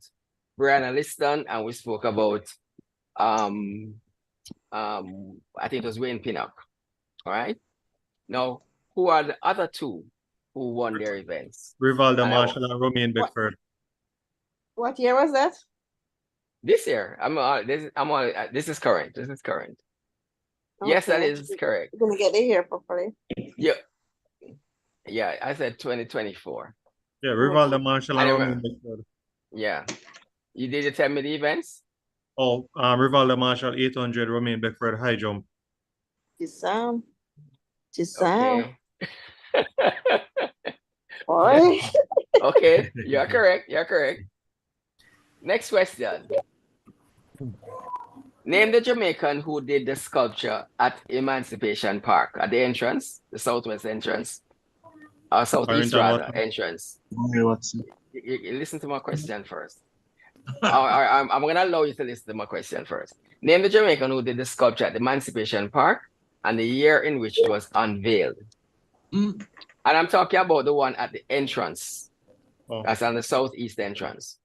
Brianna Liston and we spoke about I think it was Wayne Pinnock. All right. Now, who are the other 2 who won their events? Rivaldo Marshall and Romain Beckford. What year was that? This year. This is current. This is current. Okay. Yes, that is correct. You're gonna get it here properly. Yeah, I said 2024. Yeah, Rivaldo Marshall and Romain remember. Beckford. Yeah. You did tell me the events? Oh, Rivaldo Marshall 800, Romain Beckford high jump. Gisam. Okay. Boy. Okay, you're correct. You're correct. Next question. Name the Jamaican who did the sculpture at Emancipation Park at the entrance, the southwest entrance, or southeast rather entrance. You listen to my question first. I'm going to allow you to listen to my question first. Name the Jamaican who did the sculpture at the Emancipation Park and the year in which it was unveiled. And I'm talking about the one at the entrance. Oh. That's on the southeast entrance.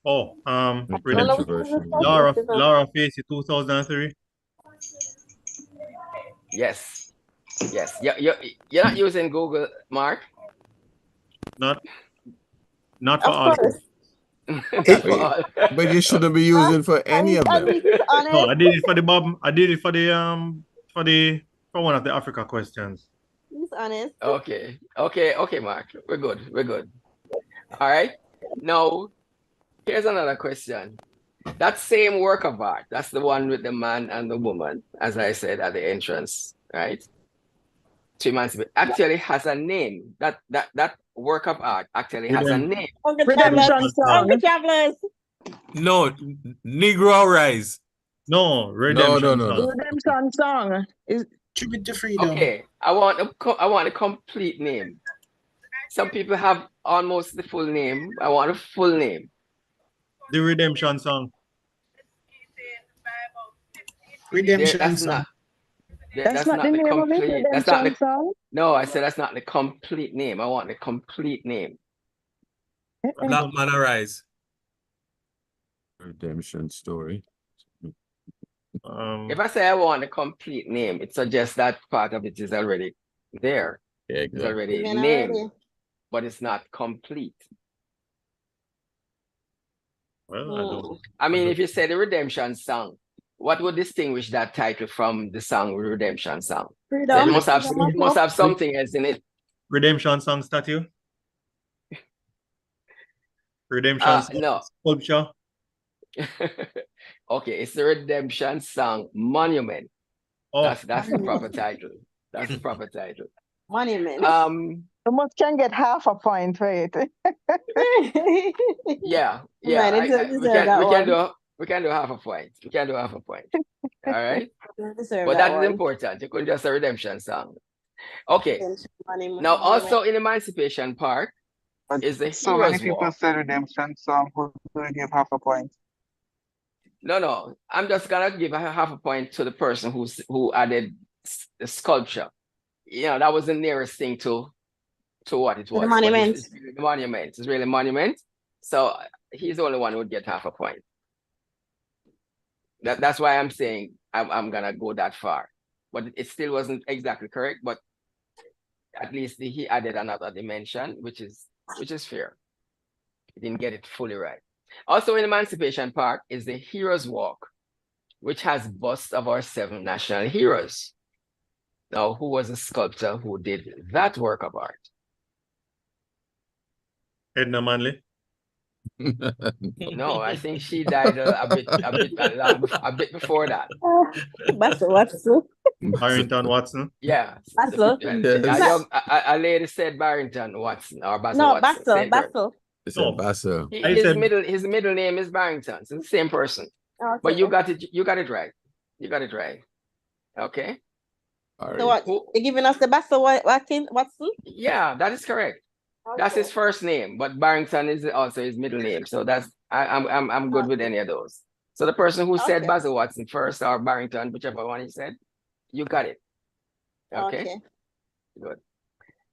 Oh, Controversial. Laura Facey 2003. Yes. Yes. You're not using Google, Mark? Not for all. But you shouldn't be using for any of them. No, I did it for the Bob. I did it for the for one of the Africa questions. He's honest. Okay, Mark. We're good. All right. Now, here's another question. That same work of art, that's the one with the man and the woman, as I said at the entrance, right? To Emancipate, actually has a name. That work of art actually has a name. Redemption song. Travelers. No, Negro Rise. No, Redemption song. Redemption song is Tribute to Freedom. Okay, I want a complete name. Some people have almost the full name. I want a full name. The Redemption song. Redemption song. That's not the name of it, Redemption song? No, I said that's not the complete name. I want the complete name. Black Man Arise. Redemption story. If I say I want the complete name, it suggests that part of it is already there. Yeah, It's already named, but it's not complete. Well, I mean, if you say the Redemption song, what would distinguish that title from the song Redemption song? Freedom. So it must have something else in it. Redemption song statue. Redemption song no. sculpture. Okay, it's the Redemption Song Monument. Oh. That's the proper title. That's the proper title. Monument. Almost can get half a point for it. Yeah. We can do half a point. We can do half a point. All right. But that is important. You couldn't just a Redemption Song. Okay. Now also in Emancipation Park is the so many Heroes people Walk. said Redemption song who will give half a point. No. I'm just gonna give a half a point to the person who added the sculpture. You know, that was the nearest thing to what it was. The monument. It's really the monument. It's really a monument. So he's the only one who would get half a point. That's why I'm saying I'm gonna go that far. But it still wasn't exactly correct, but at least he added another dimension, which is fair. He didn't get it fully right. Also in Emancipation Park is the Heroes Walk, which has busts of our 7 national heroes. Now, who was the sculptor who did that work of art? Edna Manley. No, I think she died a bit before that. Basil Watson. Barrington Watson. Yeah. Basil. A lady said Barrington Watson or Basil No, Watson. Basil. Same person. Basil. It's a Basil. His middle name is Barrington. So it's the same person. Okay. But you got it right. You got it right. Okay. All right. So what? You're giving us the Basil Watson? Yeah, that is correct. That's his first name, but Barrington is also his middle name. So that's I'm good with any of those. So the person who said Basil Watson first or Barrington, whichever one he said, you got it. Okay. Good.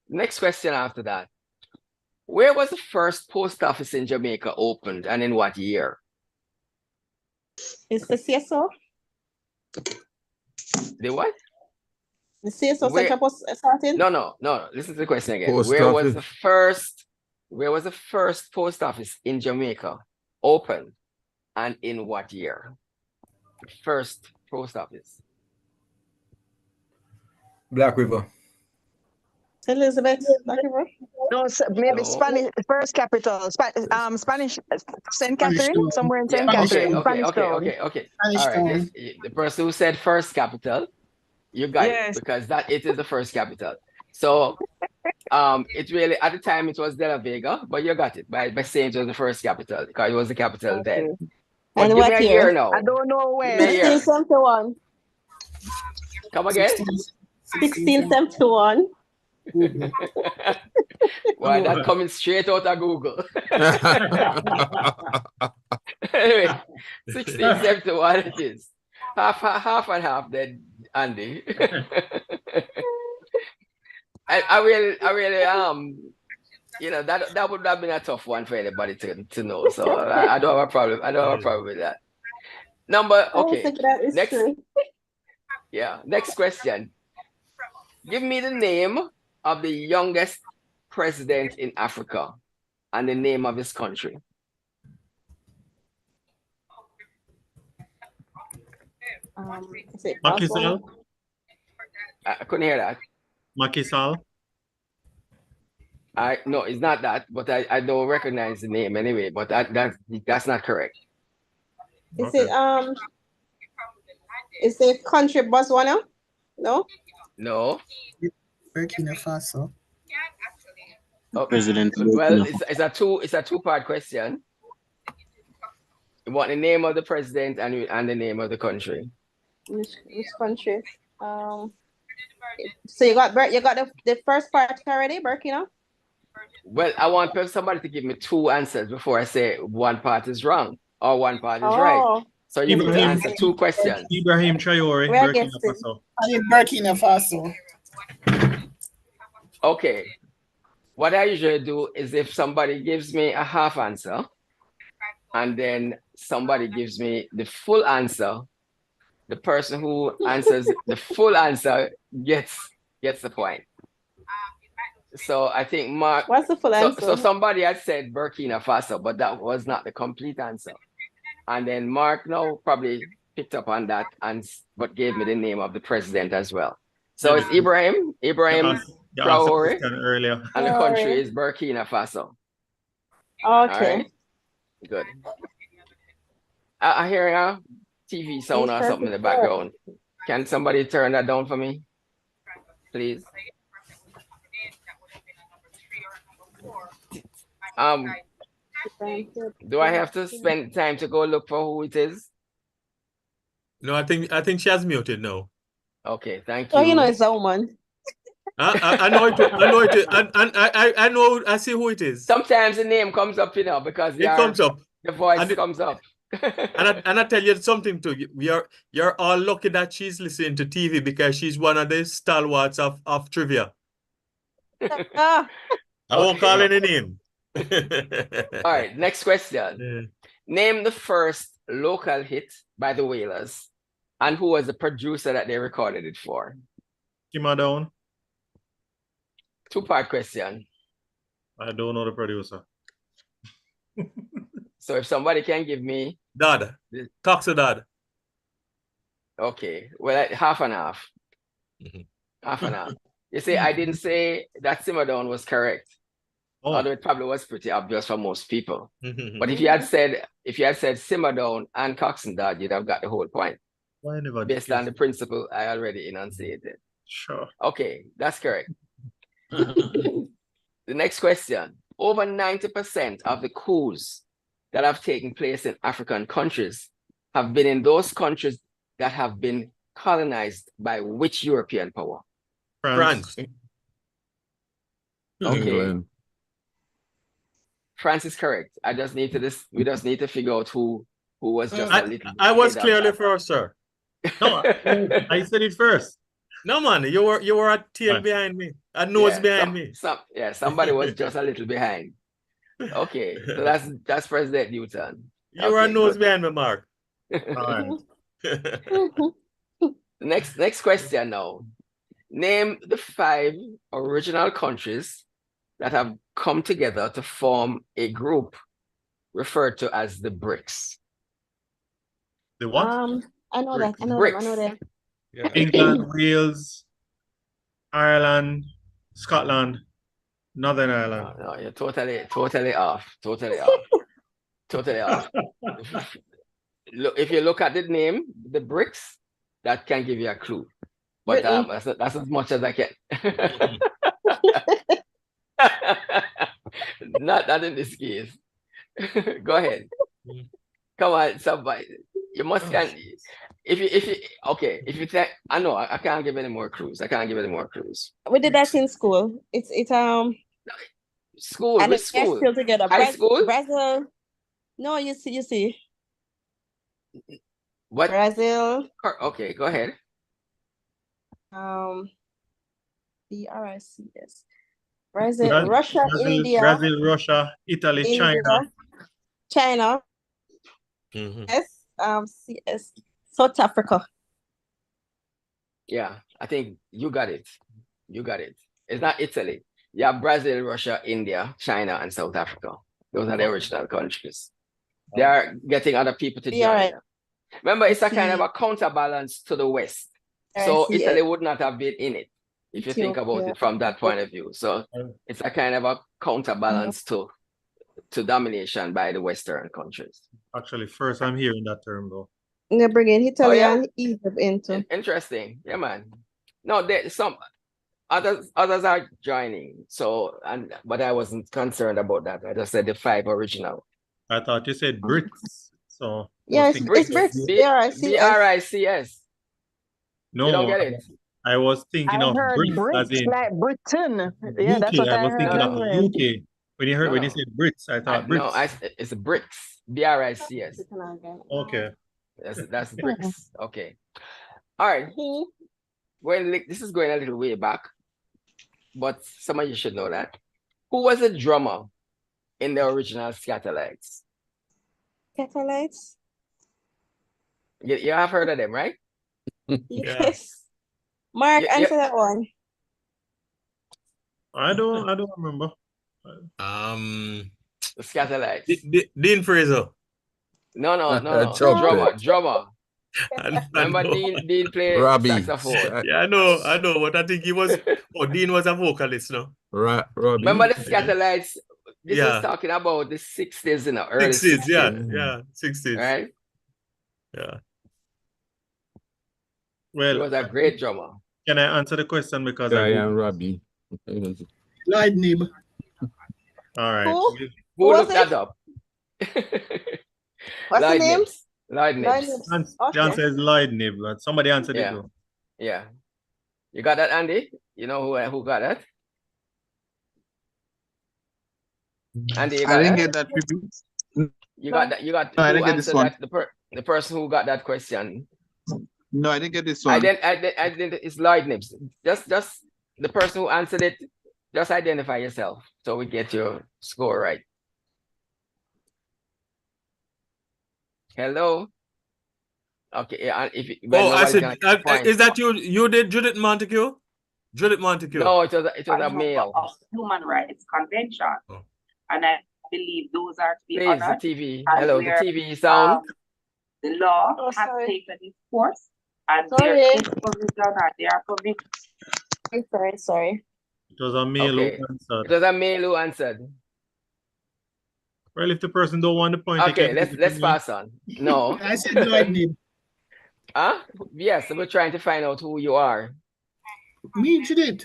Next question after that. Where was the first post office in Jamaica opened and in what year? Is the CSO? The what? The CSO Central Post started? No. Listen to the question again. Post Where office. was the first post office in Jamaica opened and in what year? The first post office. Black River. Elizabeth, Black River? No, maybe No. Spanish, first capital, Spanish, St. Catherine, somewhere in St. Yeah, Catherine. okay. Spanish All right. Town. The person who said first capital, you got it because it is the first capital. So it really at the time it was De La Vega, but you got it by saying it was the first capital because it was the capital then. But And give me what a year? year now. I don't know when. 1671. Come again? 1671. Why that coming straight out of Google? Anyway, 1671 it is. Half and half then, Andy. I really that would have been a tough one for anybody to know. So I don't have a problem. I don't have a problem with that. Next question. Give me the name of the youngest president in Africa and the name of his country. Macky Sall? I couldn't hear that. Macky Sall? No, it's not that, but I don't recognize the name anyway, but that's not correct. Is it country Botswana? No? No. Burkina Faso. Oh, President. well, it's a two-part question. You want the name of the president and the name of the country. Which country? So you got the first part already, Burkina? Well, I want somebody to give me two answers before I say one part is wrong or one part is right. So you need to answer two questions. Ibrahim Traore, Burkina Faso. Burkina Faso. Okay. What I usually do is if somebody gives me a half answer and then somebody gives me the full answer, the person who answers the full answer gets the point. So I think Mark. What's the full answer? So somebody had said Burkina Faso, but that was not the complete answer. And then Mark now probably picked up on that but gave me the name of the president as well. So it's Ibrahim Traore, earlier. and the country is Burkina Faso. Okay. All right. Good. I hear a TV sound or something in the background. Can somebody turn that down for me, please? Do I have to spend time to go look for who it is? No, I think she has muted now. Okay, thank you. Oh, you know it's a woman. I know it. I know. I see who it is. Sometimes the name comes up, because it comes up. The voice comes up. and I tell you something too. You're all lucky that she's listening to TV because she's one of the stalwarts of trivia. I won't call any name. All right, next question. Yeah. Name the first local hit by the Wailers and who was the producer that they recorded it for. Kimma Down. Two-part question. I don't know the producer. So if somebody can give me... Dad. Talk to Dad. Okay, well, half and half. Half an hour. You see, I didn't say that simmer down was correct. Although it probably was pretty obvious for most people. But if you had said simmer down and Coxsone Dodge, you'd have got the whole point. Based on the principle I already enunciated. Sure. Okay, that's correct. The next question. Over 90% of the coups that have taken place in African countries have been in those countries that have been colonized by which European power? France. Okay. England. France is correct. We just need to figure out who was just a little. I was clearly first, sir. No, I said it first. No, man, you were a tail behind me, a nose behind me. Somebody was just a little behind. Okay, so that's President Newton. You were a nose behind me, Mark. All right. Next question now. Name the 5 original countries that have come together to form a group referred to as the BRICS. The what? I know BRICS. that. I know that. Yeah. England, Wales, Ireland, Scotland, Northern Ireland. No, you're totally off. Totally off. Look, if you look at the name, the BRICS, that can give you a clue. But that's as much as I can. Not in this case. Go ahead. Come on, somebody. You must if you think I know I can't give any more clues. We did that in school. It's school. And Which it's school? still together. High school? Brazil. No, you see. What? Brazil. Okay, go ahead. BRICS. Brazil, Russia, India. Brazil, Russia, Italy, India, China. Yes. CS. South Africa. Yeah, I think you got it. It's not Italy. You have Brazil, Russia, India, China, and South Africa. Those are the original countries. They are getting other people to join. Right. Remember, it's a kind of a counterbalance to the West. So Italy would not have been in it if you think about it from that point of view. So it's a kind of a counterbalance to domination by the Western countries. Actually, first I'm hearing that term though. They're bringing Italy and Egypt into. Interesting, yeah, man. No, there some others are joining. So but I wasn't concerned about that. I just said the 5 original. I thought you said BRICS. So yeah, it's BRICS. BRICS. No, you don't get it. I was thinking of BRICS as in like Britain. Yeah, UK. that's what I was thinking of UK. When you said Brits, I thought Brits. No, it's BRICS. BRICS. Okay. That's BRICS. Okay. All right. Well, this is going a little way back, but some of you should know that. Who was the drummer in the original Scatterlights? Scatterlights? You have heard of them, right? Yes. Mark, answer that one. I don't remember. The Scatterlights. Dean Fraser. No. Drummer. Remember Dean played saxophone. Yeah, I know, but I think he was. Dean was a vocalist, no? Robbie. Remember the Scatterlights? This is talking about the 60s, early 60s. Yeah, 60s. Right? Yeah. Well, he was a great drummer. Can I answer the question because I am Robbie. Lloyd Nib. All right. Who looked that up? What's the name? Lloyd Nibs. The answer is Lloyd Nib, but somebody answered it though. Yeah. You got that, Andy? You know who got that? Andy, I didn't get that. You got that. No, I didn't get this one. The person who got that question. No, I didn't get this one. I didn't. It's Lloyd Nibs. Just the person who answered it. Just identify yourself so we get your score right. Hello. Okay. I said, is that you? You did Judith Montague? Judith Montague. No, it was a male. Human Rights Convention, and I believe those are to be Please, honored. the TV. Hello, the TV sound. The law has taken its course, and there is provision, and there are provisions Sorry. It was a male Okay. who answered. It was a male who answered. Well, if the person don't want the point, he Okay, can let's give it to me. pass on. No. I said Lloyd. Huh? Yes, we're trying to find out who you are. Me, Judith.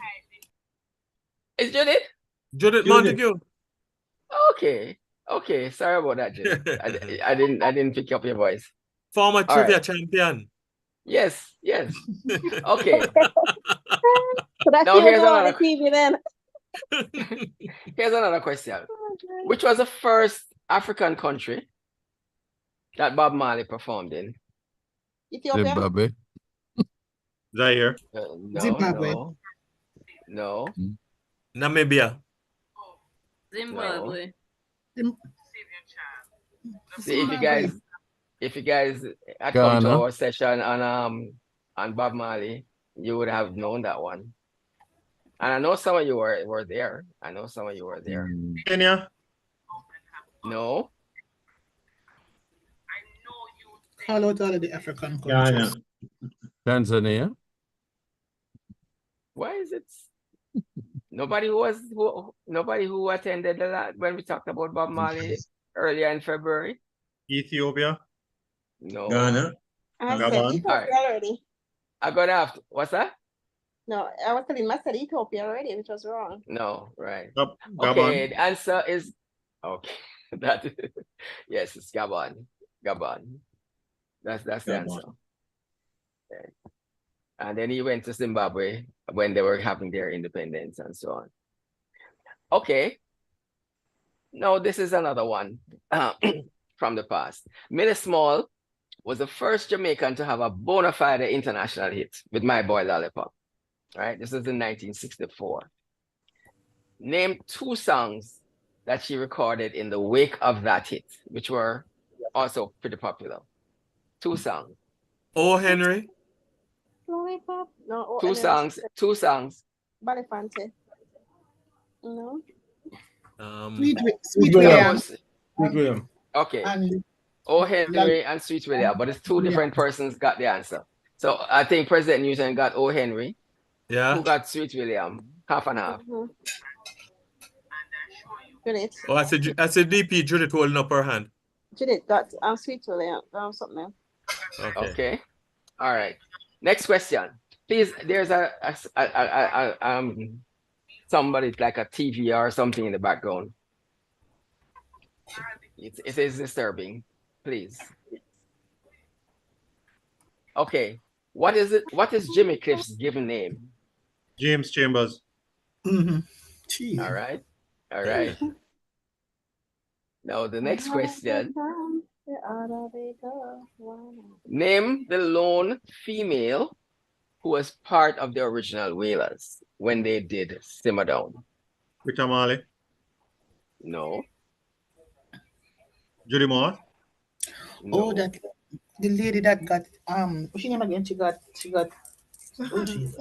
Is Judith? Judith Montague. Okay. Okay. Sorry about that, Judith. I didn't pick up your voice. Former All trivia right. champion. Yes, yes. Okay. So that's Now you here's on the another TV then. here's another question. Which was the first African country that Bob Marley performed in? Ethiopia. Zimbabwe. Zaire. No, Zimbabwe. no. Namibia. Zimbabwe. See, if you guys had come to Ghana. our session on Bob Marley, you would have known that one. And I know some of you were there. I know some of you were there. Kenya. No. Call out all of the African Ghana. countries. Tanzania. Why is it nobody who attended when we talked about Bob Marley earlier in February? Ethiopia. No. Ghana. I Gabon. said Ethiopia already. I got after. What's that? No, I was telling I said Ethiopia already, which was wrong. No, right. Gabon. Okay, the answer is okay. That yes, it's Gabon. Gabon. That's the Gabon. answer. Okay. And then he went to Zimbabwe when they were having their independence and so on. Okay. No, this is another one from the past. Millie Small was the first Jamaican to have a bona fide international hit with My Boy Lollipop. Right? This is in 1964. Name 2 songs that she recorded in the wake of that hit, which were also pretty popular. 2 songs. Oh, Henry. Lollipop? No. 2 songs. 2 songs. Balifante. No. Sweet William. Sweet William. Okay. And Oh, Henry and Sweet William, but it's 2 different persons got the answer. So I think President Newton got O. Henry. Yeah. Who got Sweet William? Half and half. Judith. Oh, I said DP Judith holding up her hand. Judith got Sweet William. Something else. Okay. All right. Next question. Please, there's a somebody like a TV or something in the background. It is disturbing. Please. Okay. What is it? What is Jimmy Cliff's given name? James Chambers. Mm-hmm. All right. All right. Now the next question. Name the lone female who was part of the original Wailers when they did Simmer Down. Rita Marley. No. Judy Moore. No. Oh, that the lady that got what's her name again? She got oh Jesus.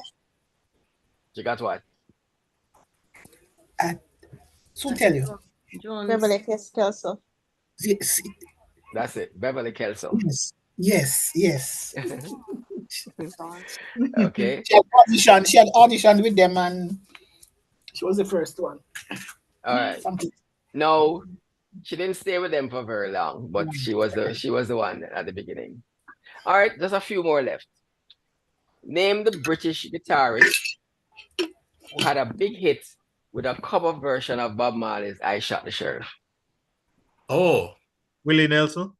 She got what? Soon tell you. Beverly Kelso. Yes. That's it. Beverly Kelso. Yes. Okay. She had auditioned with them and she was the first one. All right. No, she didn't stay with them for very long, but she was the one at the beginning. All right, there's a few more left. Name the British guitarist who had a big hit with a cover version of Bob Marley's I Shot the Sheriff. Oh. Willie Nelson?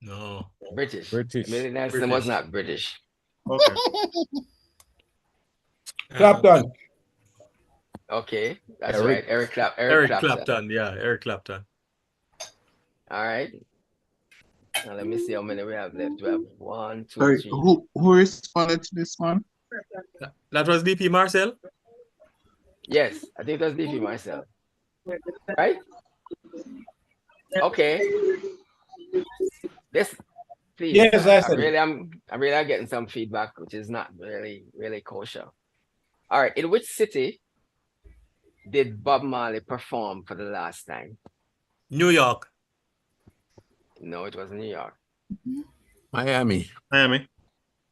No. British. Willie Nelson was not British. Okay. Clapton. Okay, that's right. Eric Clapton. Yeah, Eric Clapton. All right. Now let me see how many we have left. We have 1, 2, Sorry, 3. who responded to this one? That was DP Marcel? Yes, I think that's DP Marcel. Right? Okay. This, please. Yes, I said I'm really getting some feedback, which is not really kosher. All right. In which city did Bob Marley perform for the last time? New York. No, it was New York. Miami. Miami.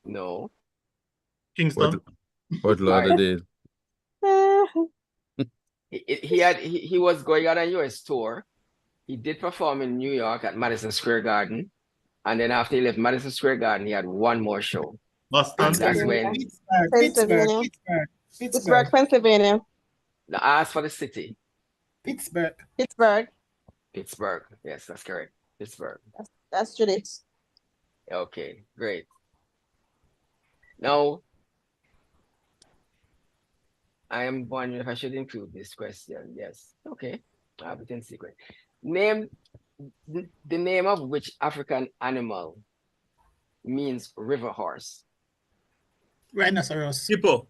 No. Kingston. Fort Lauderdale. he was going on a US tour. He did perform in New York at Madison Square Garden. And then after he left Madison Square Garden, he had one more show. Boston. And that's when Pennsylvania. Pittsburgh, Pennsylvania. I asked for the city. Pittsburgh. Pittsburgh. Pittsburgh. Yes, that's correct. Pittsburgh. That's Judith. Okay, great. Now, I am wondering if I should include this question. Yes. Okay. I have it in secret. Name the name of which African animal means river horse? Rhinoceros. Hippo.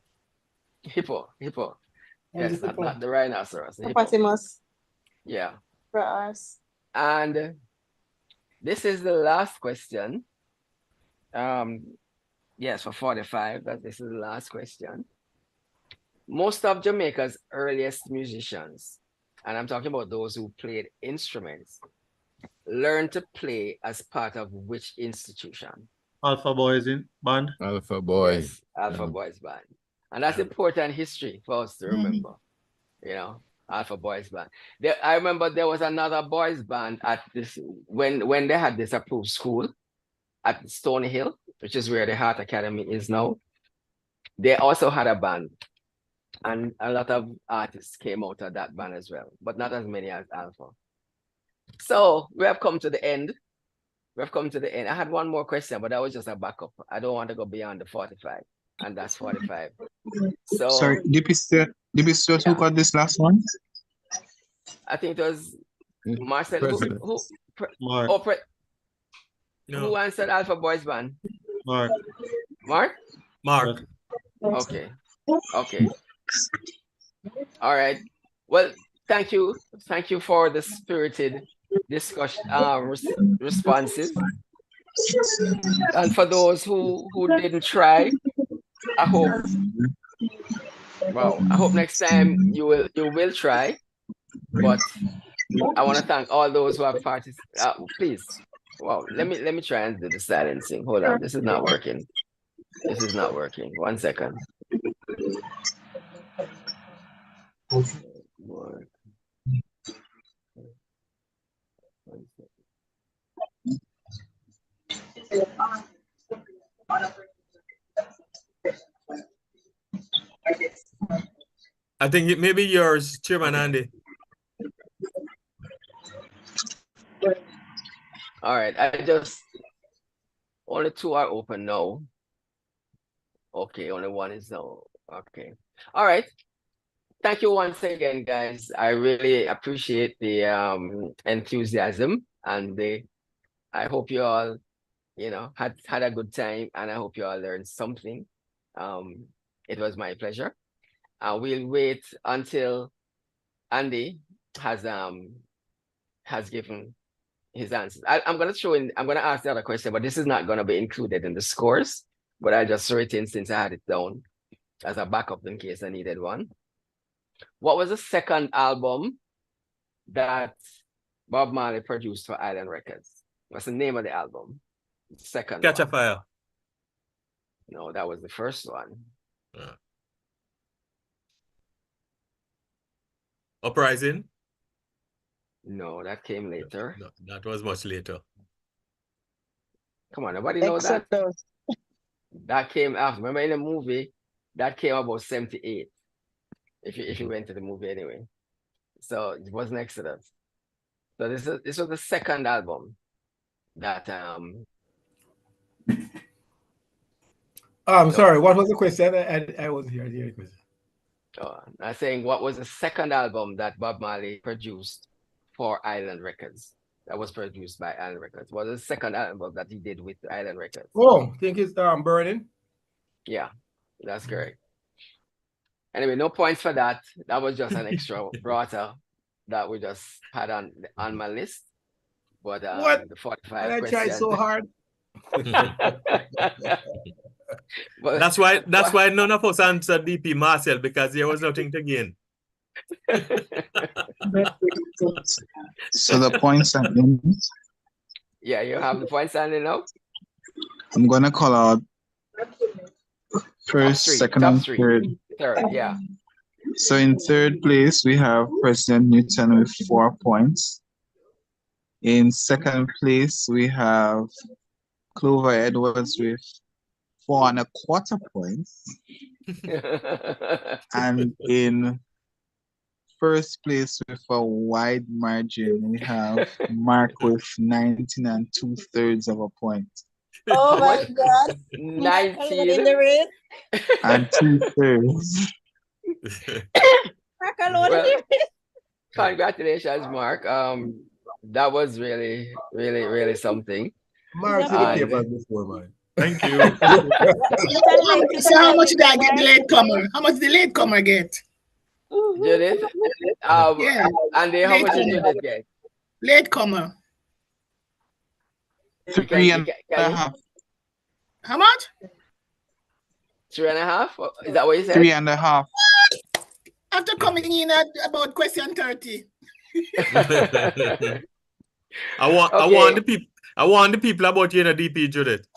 Hippo. Yes, hippo. not the rhinoceros. The hippo. Hippopotamus. Yeah. For us. And this is the last question. Yes, for 45, but this is the last question. Most of Jamaica's earliest musicians, and I'm talking about those who played instruments, learned to play as part of which institution? Alpha Boys in band. Alpha Boy. Yes, Alpha Boys Band. And that's important history for us to remember. You know, Alpha Boys Band. I remember there was another boys band at this when they had this approved school at Stony Hill, which is where the Heart Academy is now. They also had a band. And a lot of artists came out of that band as well, but not as many as Alpha. So we have come to the end. I had one more question, but that was just a backup. I don't want to go beyond the 45, and that's 45. So sorry, DP Stewart, who got this last one? I think it was Marcel. Mark. Who answered Alpha Boys Band? Mark. Okay. All right. Well, thank you for the spirited discussion, responses. And for those who didn't try, I hope next time you will try. But I want to thank all those who have participated. Please, let me try and do the silencing. Hold on, this is not working. 1 second. I think it may be yours, Chairman Andy. All right, only 2 are open now. Okay, only 1 is now. Okay. All right. Thank you once again, guys. I really appreciate the enthusiasm, and I hope you all, had a good time, and I hope you all learned something. It was my pleasure. We'll wait until Andy has given his answers. I'm gonna ask the other question, but this is not gonna be included in the scores, but I just throw it in since I had it down as a backup in case I needed one. What was the second album that Bob Marley produced for Island Records? What's the name of the album? Second Catch a Fire. No, that was the first one. Uprising? No, that came later. No, that was much later. Come on, nobody knows that. That came after. Remember in the movie, that came about 78. If you went to the movie anyway. So it was next to that. So this was the second album that I'm sorry, what was the question? I wasn't here. I didn't hear the question. I'm saying what was the second album that Bob Marley produced for Island Records? That was produced by Island Records. What was the second album that he did with Island Records? Oh, I think it's Burning. Yeah, that's correct. Anyway, no points for that. That was just an extra rota that we just had on my list. But the 45 I tried so hard. But that's why none of us answered DP Marcel, because there was nothing to gain. So the points are in. Yeah, you have the points standing now. I'm gonna call out first, second, and third. Third, yeah. So in third place, we have President Newton with 4 points. In second place, we have Clover Edwards with 4.25 points. And in first place with a wide margin, we have Mark with 19 2/3 of a point. Oh my God. 19 in the race. And 2/3. Mark alone Well, in the race. congratulations, Mark. That was really something. Mark said the paper before, man. Thank you. So how much did I get the latecomer? How much did the latecomer get? Judith? Yeah. Andy, how much did Judith get? Latecomer. 3.5. How much? 3.5? Is that what you said? 3.5. After coming in at about question 30. I want the people about you in a DP, Judith.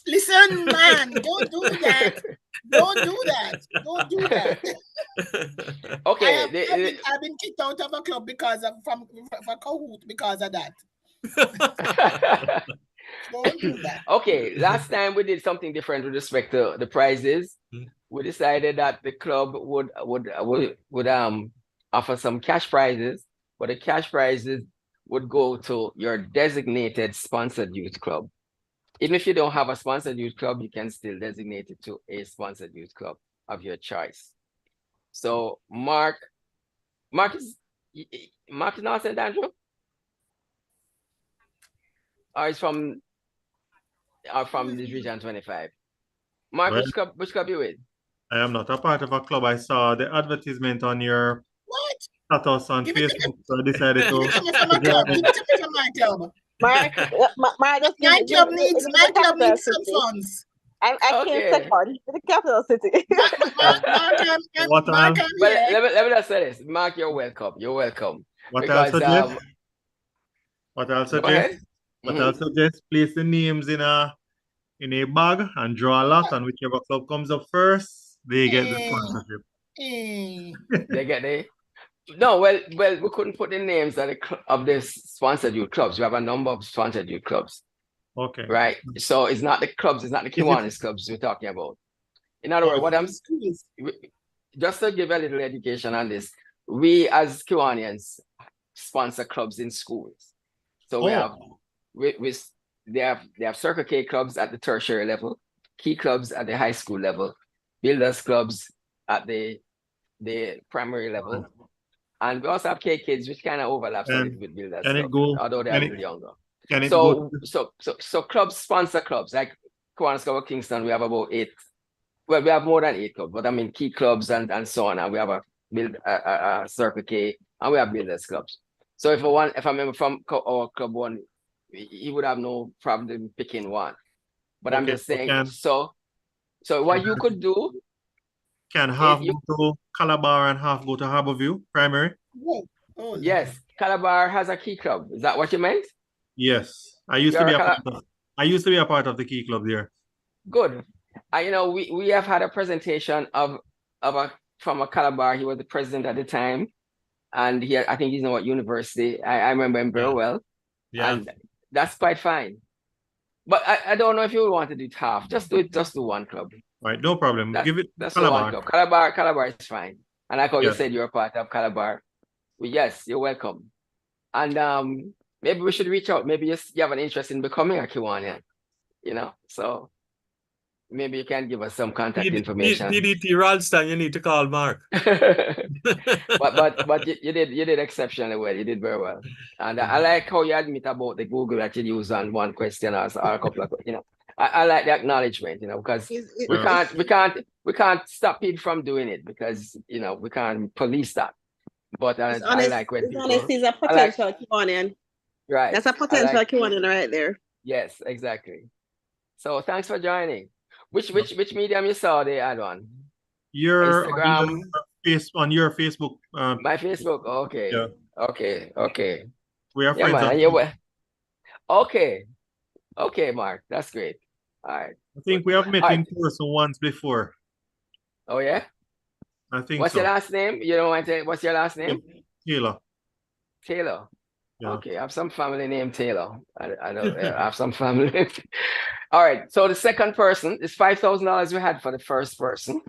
Listen, man, don't do that. Don't do that. Don't do that. Okay. I've been kicked out of a club because of from Kahoot because of that. Don't do that. Okay, last time we did something different with respect to the prizes. We decided that the club would offer some cash prizes, but the cash prizes would go to your designated sponsored youth club. Even if you don't have a sponsored youth club, you can still designate it to a sponsored youth club of your choice. So Mark is not St. Andrew? Or is from this region 25? Mark, Well, which club you with? I am not a part of a club. I saw the advertisement on your status on Facebook, so I decided to. Give it to me from my club. My club needs some funds. I came second to the capital city. Well, let me just say this. Mark, you're welcome. You're welcome. What because, I'll suggest, place the names in a bag and draw a lot, and whichever club comes up first, they get the sponsorship. They get the. No, well, we couldn't put the names of the sponsored youth clubs. We have a number of sponsored youth clubs. Okay. Right. So it's not the clubs, it's not the Kiwanis clubs we're talking about. In other words, what I'm just to give a little education on this, we as Kiwanians sponsor clubs in schools. So they have Circle K clubs at the tertiary level, key clubs at the high school level, builders clubs at the primary level. And we also have K Kids, which kind of overlaps a little with builders clubs, although they're a little younger. So clubs sponsor clubs like Kiwanis Club of Kingston. We have about 8. Well, we have more than 8 clubs, but I mean key clubs and so on. And we have a Circle K, and we have builders clubs. So if I remember from our club one, he would have no problem picking one. But I'm just saying. So what you could do. Can half go to Calabar and half go to Harborview primary? Yes, Calabar has a key club. Is that what you meant? Yes, I used to be a part of the key club there. Good. We have had a presentation from a Calabar. He was the president at the time, and I think he's now at university. I remember him very well. Yeah, and that's quite fine. But I don't know if you would want to do it half. Just do one club. Right, no problem. Give it that's Calabar. One club. Calabar is fine. And like how you said you're a part of Calabar. Well, yes, you're welcome. And maybe we should reach out. Maybe you have an interest in becoming a Kiwanian. So maybe you can give us some contact information. PDT Ralston, you need to call Mark. but you did exceptionally well. You did very well. And I like how you admit about the Google that you use on one question or a couple of, I like the acknowledgement, because we can't stop people from doing it because we can't police that. But I like when people. Honest is a potential Kiwanian. Right. That's a potential Kiwanian right there. Yes, exactly. So thanks for joining. Which medium you saw the ad on? Your Instagram. On your Facebook. My Facebook. Okay. Yeah. Okay. We are friends. Okay, Mark. That's great. All right. I think we have met in person once before. Oh yeah? I think What's so. your last name? You don't want to, what's your last name? Taylor. Taylor. Yeah. Okay, I have some family named Taylor. I know I have some family. All right. So the second person is $5,000 we had for the first person,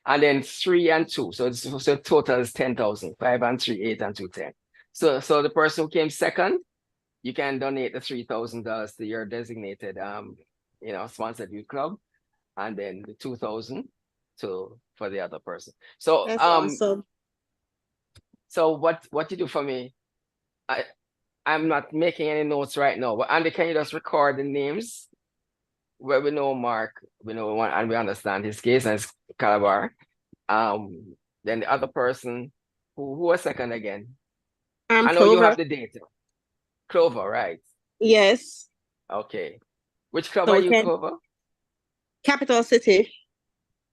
and then 3 and 2. So total is 10,000. 5 and 3, 8 and 2, 10. So the person who came second, you can donate the $3,000 to your designated sponsored youth club, and then the 2,000 for the other person. So That's awesome. So what you do for me? I'm not making any notes right now, but Andy, can you just record the names where we know Mark, we know one, and we understand his case and his caliber. Then the other person, who was second again? I know Clover. you have the data. Clover, right? Yes. Okay. Which club are you, Clover? Capital City.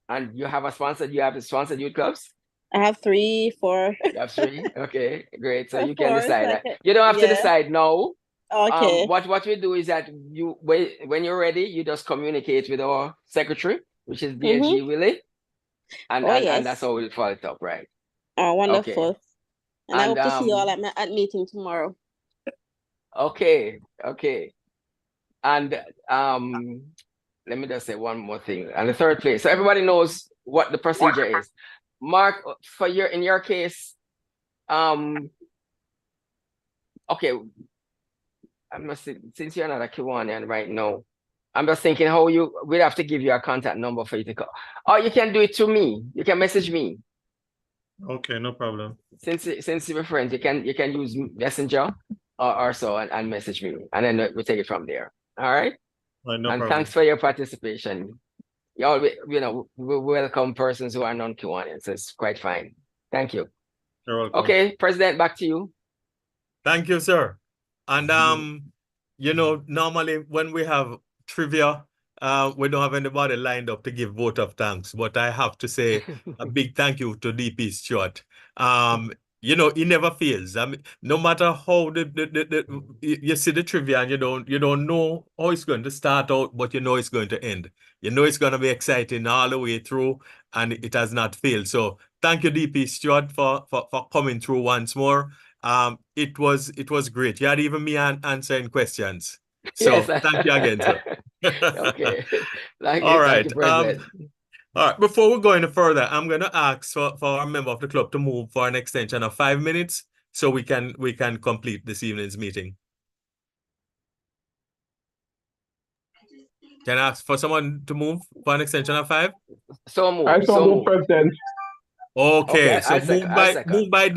And you have a sponsored, you have the sponsored youth clubs? I have 3, 4. You have 3? Okay, great. So you Of can course, decide that. You don't have to decide now. Okay. What we do is that when you're ready, you just communicate with our secretary, which is DLG Willie. And that's how we'll follow it up, right? Oh, wonderful. Okay. And I hope to see you all at meeting tomorrow. Okay. And let me just say one more thing. And the third place. So everybody knows what the procedure is. Mark, in your case, okay. Since you're not a Kiwanian right now, I'm just thinking we'd have to give you a contact number for you to call. Or you can do it to me. You can message me. Okay, no problem. Since we're friends, you can use Messenger or so and message me, and then we take it from there. All right. Right, no and problem. Thanks for your participation. We welcome persons who are non-Kiwanians. So it's quite fine. Thank you. You're welcome. Okay, President, back to you. Thank you, sir. And normally when we have trivia, we don't have anybody lined up to give vote of thanks. But I have to say a big thank you to DP Stewart. He never fails. I mean, no matter how you see the trivia and you don't know how it's going to start out, but you know it's going to end. You know it's going to be exciting all the way through, and it has not failed. So thank you, DP Stewart, for coming through once more. It was great. You had even me answering questions. So Yes. thank you again, sir. Okay. All right. Thank you, President. All right. Before we go any further, I'm going to ask for our member of the club to move for an extension of 5 minutes so we can complete this evening's meeting. Can I ask for someone to move for an extension of 5? So move. I saw move, President. Okay, so move by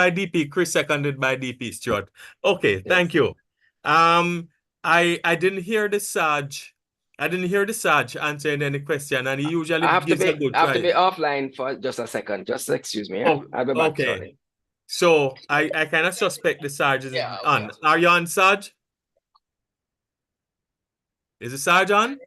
DP, Chris, seconded by DP Stewart. Okay, thank you. I didn't hear the Sarge. I didn't hear the Sarge answering any question, and he usually gives a good try. I have to be offline for just a second. Just excuse me. Oh, I'll be back okay. shortly. So I kind of suspect the Sarge is on. Are you on, Sarge? Is the Sarge on?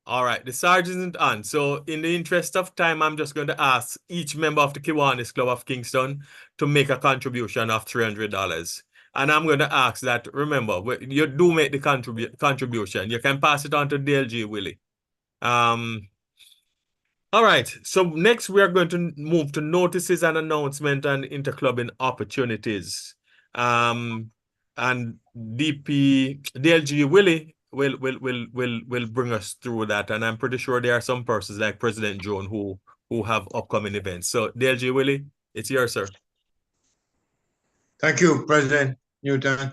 All right, the Sarge isn't on. So in the interest of time, I'm just going to ask each member of the Kiwanis Club of Kingston to make a contribution of $300. And I'm going to ask that, remember, you do make the contribution. You can pass it on to DLG Willie. All right, so next we are going to move to notices and announcement and interclubbing opportunities. And DLG Willie will bring us through that, and I'm pretty sure there are some persons like President Joan who have upcoming events. So DLG Willie, it's yours, sir. Thank you, President Newton.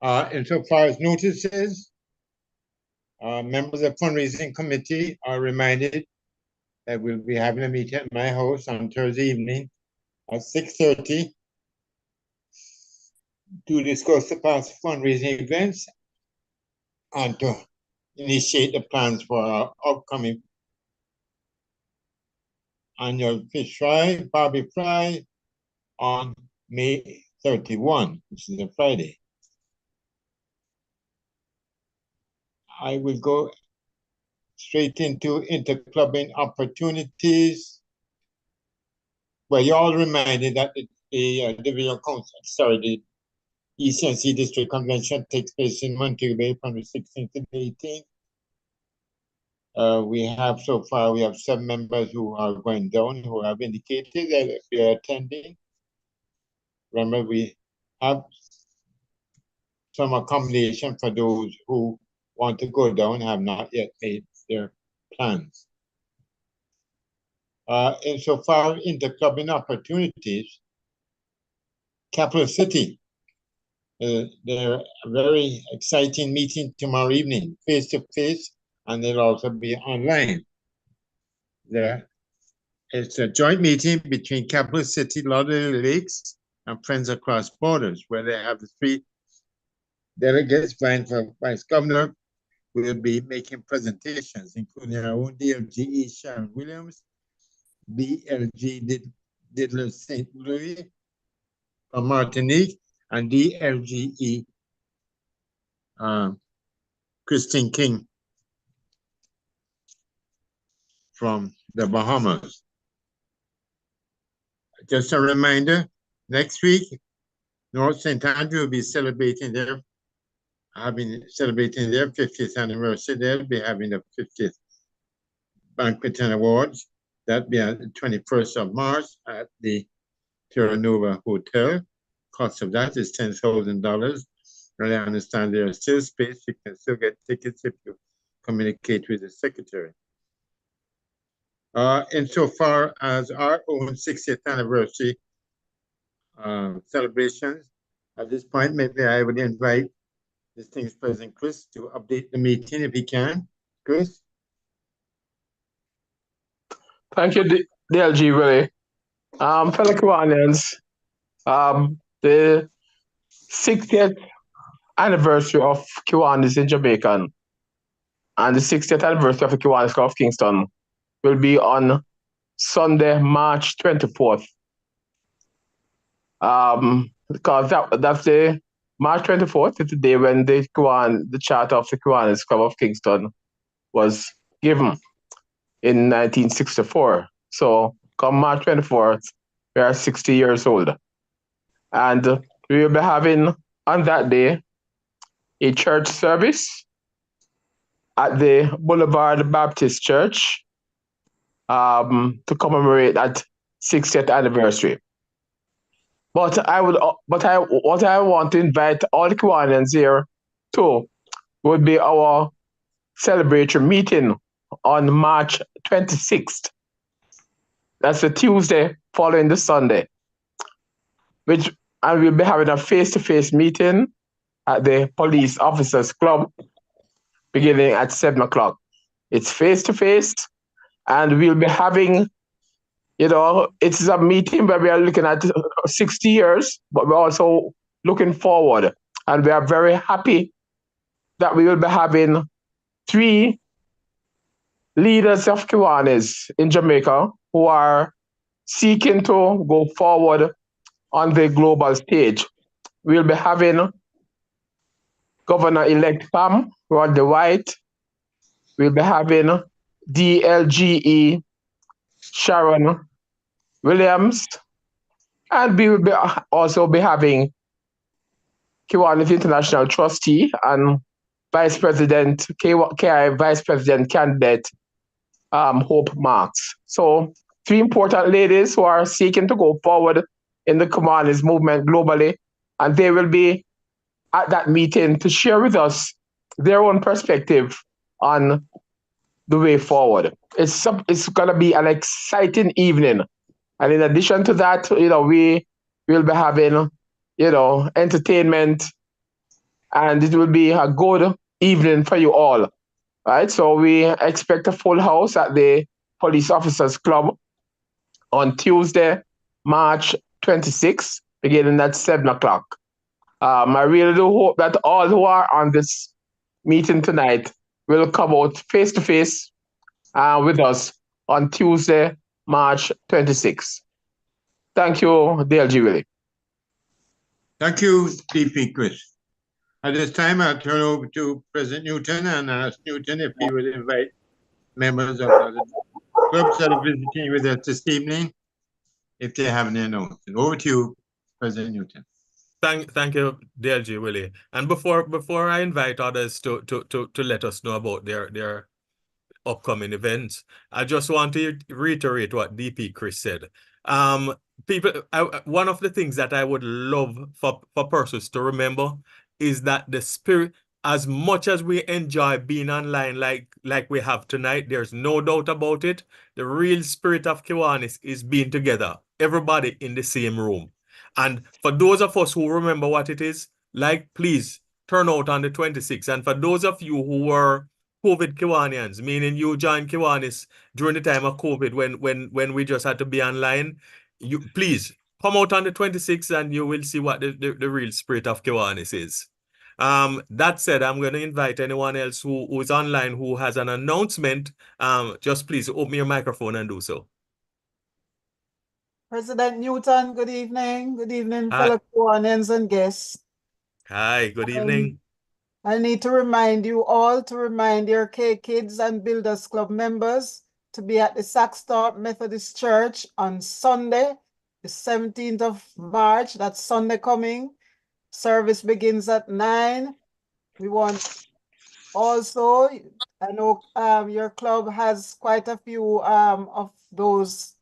Insofar as notices, members of fundraising committee are reminded that we'll be having a meeting at my house on Thursday evening at 6:30 to discuss the past fundraising events and to initiate the plans for our upcoming annual fish fry, Barbie fry on May 31, which is a Friday. I will go straight into interclubbing opportunities. Well, you're all reminded that the Division Council, the ECNC District Convention takes place in Montego Bay from the 16th to the 18th. We have so far, we have some members who are going down who have indicated that they are attending. Remember, we have some accommodation for those who want to go down, have not yet made their plans. Insofar into clubbing opportunities, Capital City, they're a very exciting meeting tomorrow evening, face to face, and they'll also be online. It's a joint meeting between Capital City, Lauderdale Lakes, and Friends Across Borders, where they have the three delegates vying for Vice Governor. Will be making presentations, including our own DLGE Sharon Williams, BLG Diddler St. Louis from Martinique, and DLGE Christine King from the Bahamas. Just a reminder, next week, North St. Andrew will be celebrating their 50th anniversary. They'll be having the 50th banquet and awards. That'll be on the 21st of March at the Terra Nova Hotel. Cost of that is $10,000. And I understand there is still space. You can still get tickets if you communicate with the secretary. Insofar as our own 60th anniversary celebrations, at this point, maybe I would invite distinguished President Chris to update the meeting if he can. Chris? Thank you, DLG, really. Fellow Kiwanians, the 60th anniversary of Kiwanis in Jamaica and the 60th anniversary of the Kiwanis Club of Kingston will be on Sunday, March 24th. Because that's the March 24th is the day when the charter of the Kiwanis Club of Kingston was given in 1964. So come March 24th, we are 60 years old. And we will be having on that day a church service at the Boulevard Baptist Church to commemorate that 60th anniversary. But what I want to invite all the Kiwanians here to would be our celebratory meeting on March 26th. That's the Tuesday following the Sunday, and we'll be having a face-to-face meeting at the Police Officers Club beginning at 7 o'clock. It's face-to-face, and we'll be having, it's a meeting where we are looking at 60 years, but we're also looking forward. And we are very happy that we will be having 3 leaders of Kiwanis in Jamaica who are seeking to go forward on the global stage. We'll be having Governor-elect Pam Rodney White. We'll be having DLGE Sharon Williams. And we will also be having Kiwanis International Trustee and Vice President, KI Vice President candidate Hope Marks. So 3 important ladies who are seeking to go forward in the Kiwanis movement globally, and they will be at that meeting to share with us their own perspective on the way forward. It's going to be an exciting evening. And in addition to that, we will be having, entertainment, and it will be a good evening for you all. Right? So we expect a full house at the Police Officers Club on Tuesday, March 26th, beginning at 7 o'clock. I really do hope that all who are on this meeting tonight will come out face-to-face with us on Tuesday, March 26th. Thank you, DLG Willie. Thank you, DP Chris. At this time, I'll turn over to President Newton and ask Newton if he would invite members of the clubs that are visiting with us this evening, if they have any announcements. Over to you, President Newton. Thank you, DLG Willie. And before I invite others to let us know about their upcoming events. I just want to reiterate what DP Chris said. One of the things that I would love for persons to remember is that the spirit, as much as we enjoy being online like we have tonight, there's no doubt about it. The real spirit of Kiwanis is being together, everybody in the same room. And for those of us who remember what it is, like, please turn out on the 26th. And for those of you who were COVID Kiwanians, meaning you joined Kiwanis during the time of COVID when we just had to be online, you please come out on the 26th and you will see what the real spirit of Kiwanis is. That said, I'm going to invite anyone else who is online who has an announcement. Just please open your microphone and do so. President Newton, good evening. Good evening, Hi. fellow Kiwanians and guests. Hi, good evening. I need to remind you all to remind your K-Kids and Builders Club members to be at the Saxtorp Methodist Church on Sunday, the 17th of March. That's Sunday coming. Service begins at 9. We want also, I know your club has quite a few of those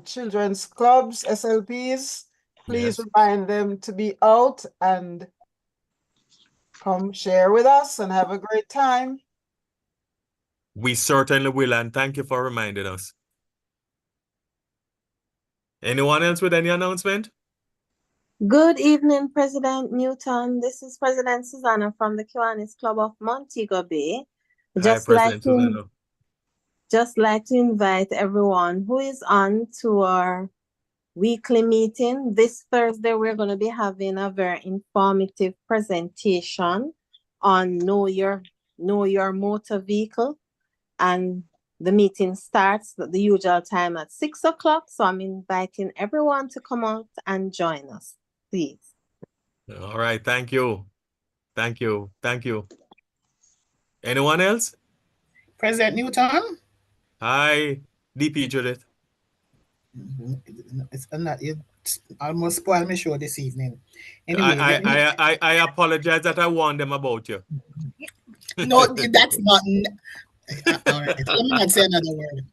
children's clubs, SLPs. Please Yes. remind them to be out and come share with us and have a great time. We certainly will, and thank you for reminding us. Anyone else with any announcement? Good evening, President Newton. This is President Susanna from the Kiwanis Club of Montego Bay. Hi, President Susanna. Just like to invite everyone who is on to our weekly meeting. This Thursday, we're going to be having a very informative presentation on know your motor vehicle. And the meeting starts at the usual time at 6 o'clock. So I'm inviting everyone to come out and join us, please. All right, thank you. Thank you. Thank you. Anyone else? President Newton? Hi, DP Judith. It's not, you almost spoiled my show this evening. Anyway, I apologize that I warned them about you. No, that's not. All right, let me not say another word.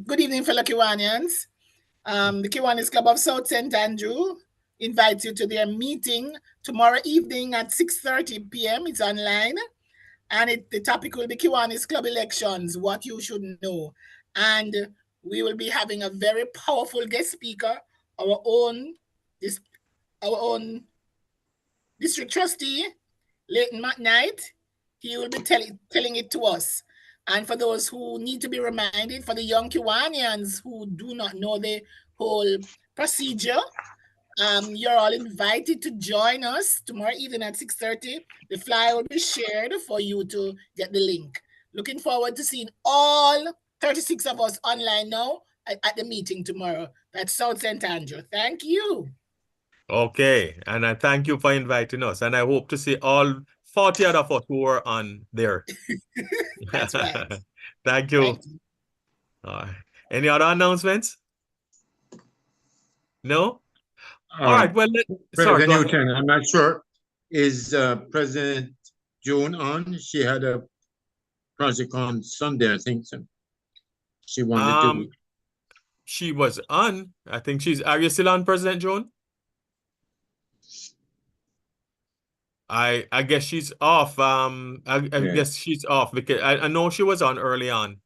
Good evening, fellow Kiwanians. The Kiwanis Club of South St. Andrew invites you to their meeting tomorrow evening at 6:30 p.m. It's online. And the topic will be Kiwanis Club elections, what you should know. And we will be having a very powerful guest speaker, our own district trustee, Leighton McKnight. He will be telling it to us. And for those who need to be reminded, for the young Kiwanians who do not know the whole procedure, you're all invited to join us tomorrow evening at 6:30. The flyer will be shared for you to get the link. Looking forward to seeing all 36 of us online now at the meeting tomorrow. That's South St. Andrew. Thank you. Okay, and I thank you for inviting us. And I hope to see all 40 other of us who are on there. That's right. Thank you. Thank you. All right. Any other announcements? No? All right, well, sorry, President go ahead. Newton, I'm not sure. Is President June on? She had a project on Sunday, I think so. She wanted to. She was on. I think are you still on, President Joan? I guess she's off. I guess she's off because I know she was on early on.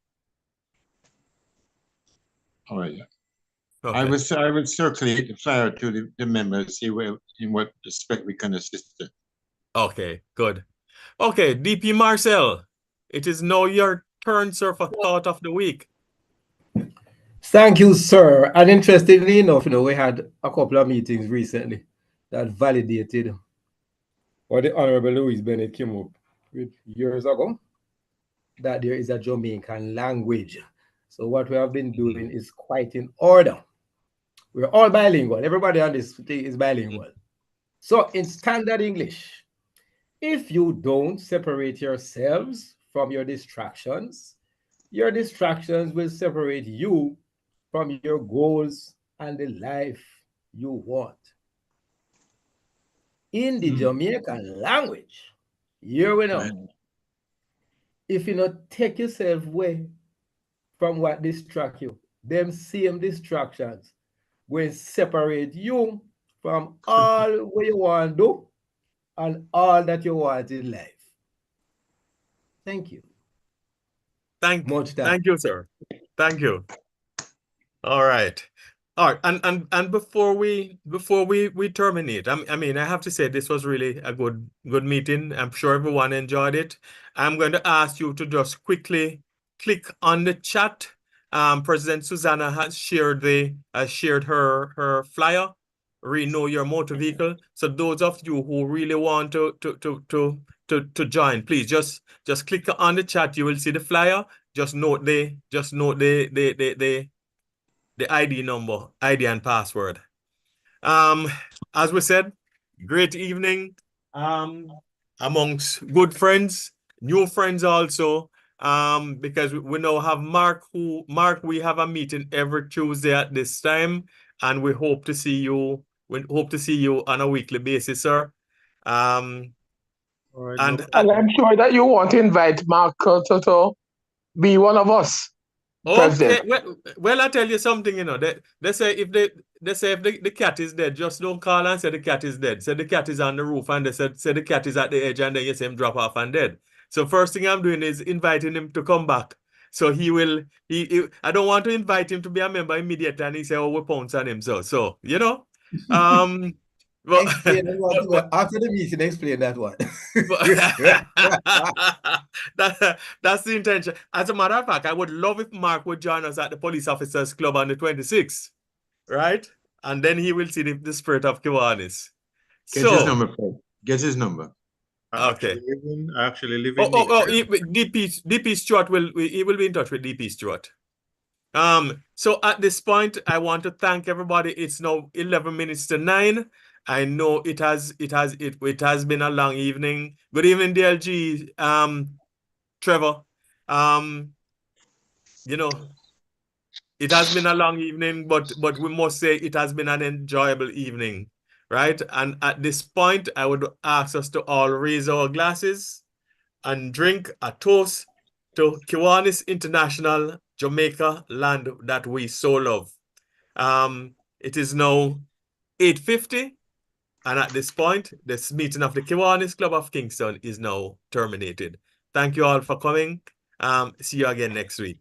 All right. Okay. I would circulate the flyer to the members, see in what respect we can assist them. Okay, good. Okay, DP Marcel, it is now your turn, sir, for thought of the week. Thank you, sir. And interestingly enough, we had a couple of meetings recently that validated what the Honorable Louise Bennett came up with years ago, that there is a Jamaican language. So what we have been doing is quite in order. We're all bilingual. Everybody on this thing is bilingual. So in standard English, if you don't separate yourselves from your distractions will separate you from your goals and the life you want. In the Jamaican language, Here we know. If you not take yourself away from what distract you, them same distractions will separate you from all what you want to do and all that you want in life. Thank you. Thank you, sir. Thank you. All right. All right. And before we terminate, I mean, I have to say this was really a good meeting. I'm sure everyone enjoyed it. I'm going to ask you to just quickly click on the chat. President Susanna has shared her flyer, Renew Your Motor Vehicle. So those of you who really want to join, please just click on the chat. You will see the flyer. Just note the ID number, ID and password. As we said, great evening amongst good friends, new friends also. Because we now have Mark. We have a meeting every Tuesday at this time, and we hope to see you. We hope to see you on a weekly basis, sir. And I'm sure that you want to invite Mark to be one of us. Okay, well, I tell you something, you know, they say if the cat is dead, just don't call and say the cat is dead. Say the cat is on the roof, and they say the cat is at the edge, and then you say him drop off and dead. So first thing I'm doing is inviting him to come back. So I don't want to invite him to be a member immediately, and he say, oh, we pounce on him. So you know, well, after the meeting, explain that one. That's the intention. As a matter of fact, I would love if Mark would join us at the Police Officers Club on the 26th, right? And then he will see the spirit of Kiwanis. Get his number, Fred. Get his number. Okay. I actually live in DP Stewart will be in touch with DP Stewart. So at this point, I want to thank everybody. It's now 11 minutes to 9. I know it has been a long evening. Good evening, DLG. Trevor. You know, it has been a long evening, but we must say it has been an enjoyable evening, right? And at this point, I would ask us to all raise our glasses and drink a toast to Kiwanis International, Jamaica, land that we so love. It is now 8:50, and at this point, this meeting of the Kiwanis Club of Kingston is now terminated. Thank you all for coming. See you again next week.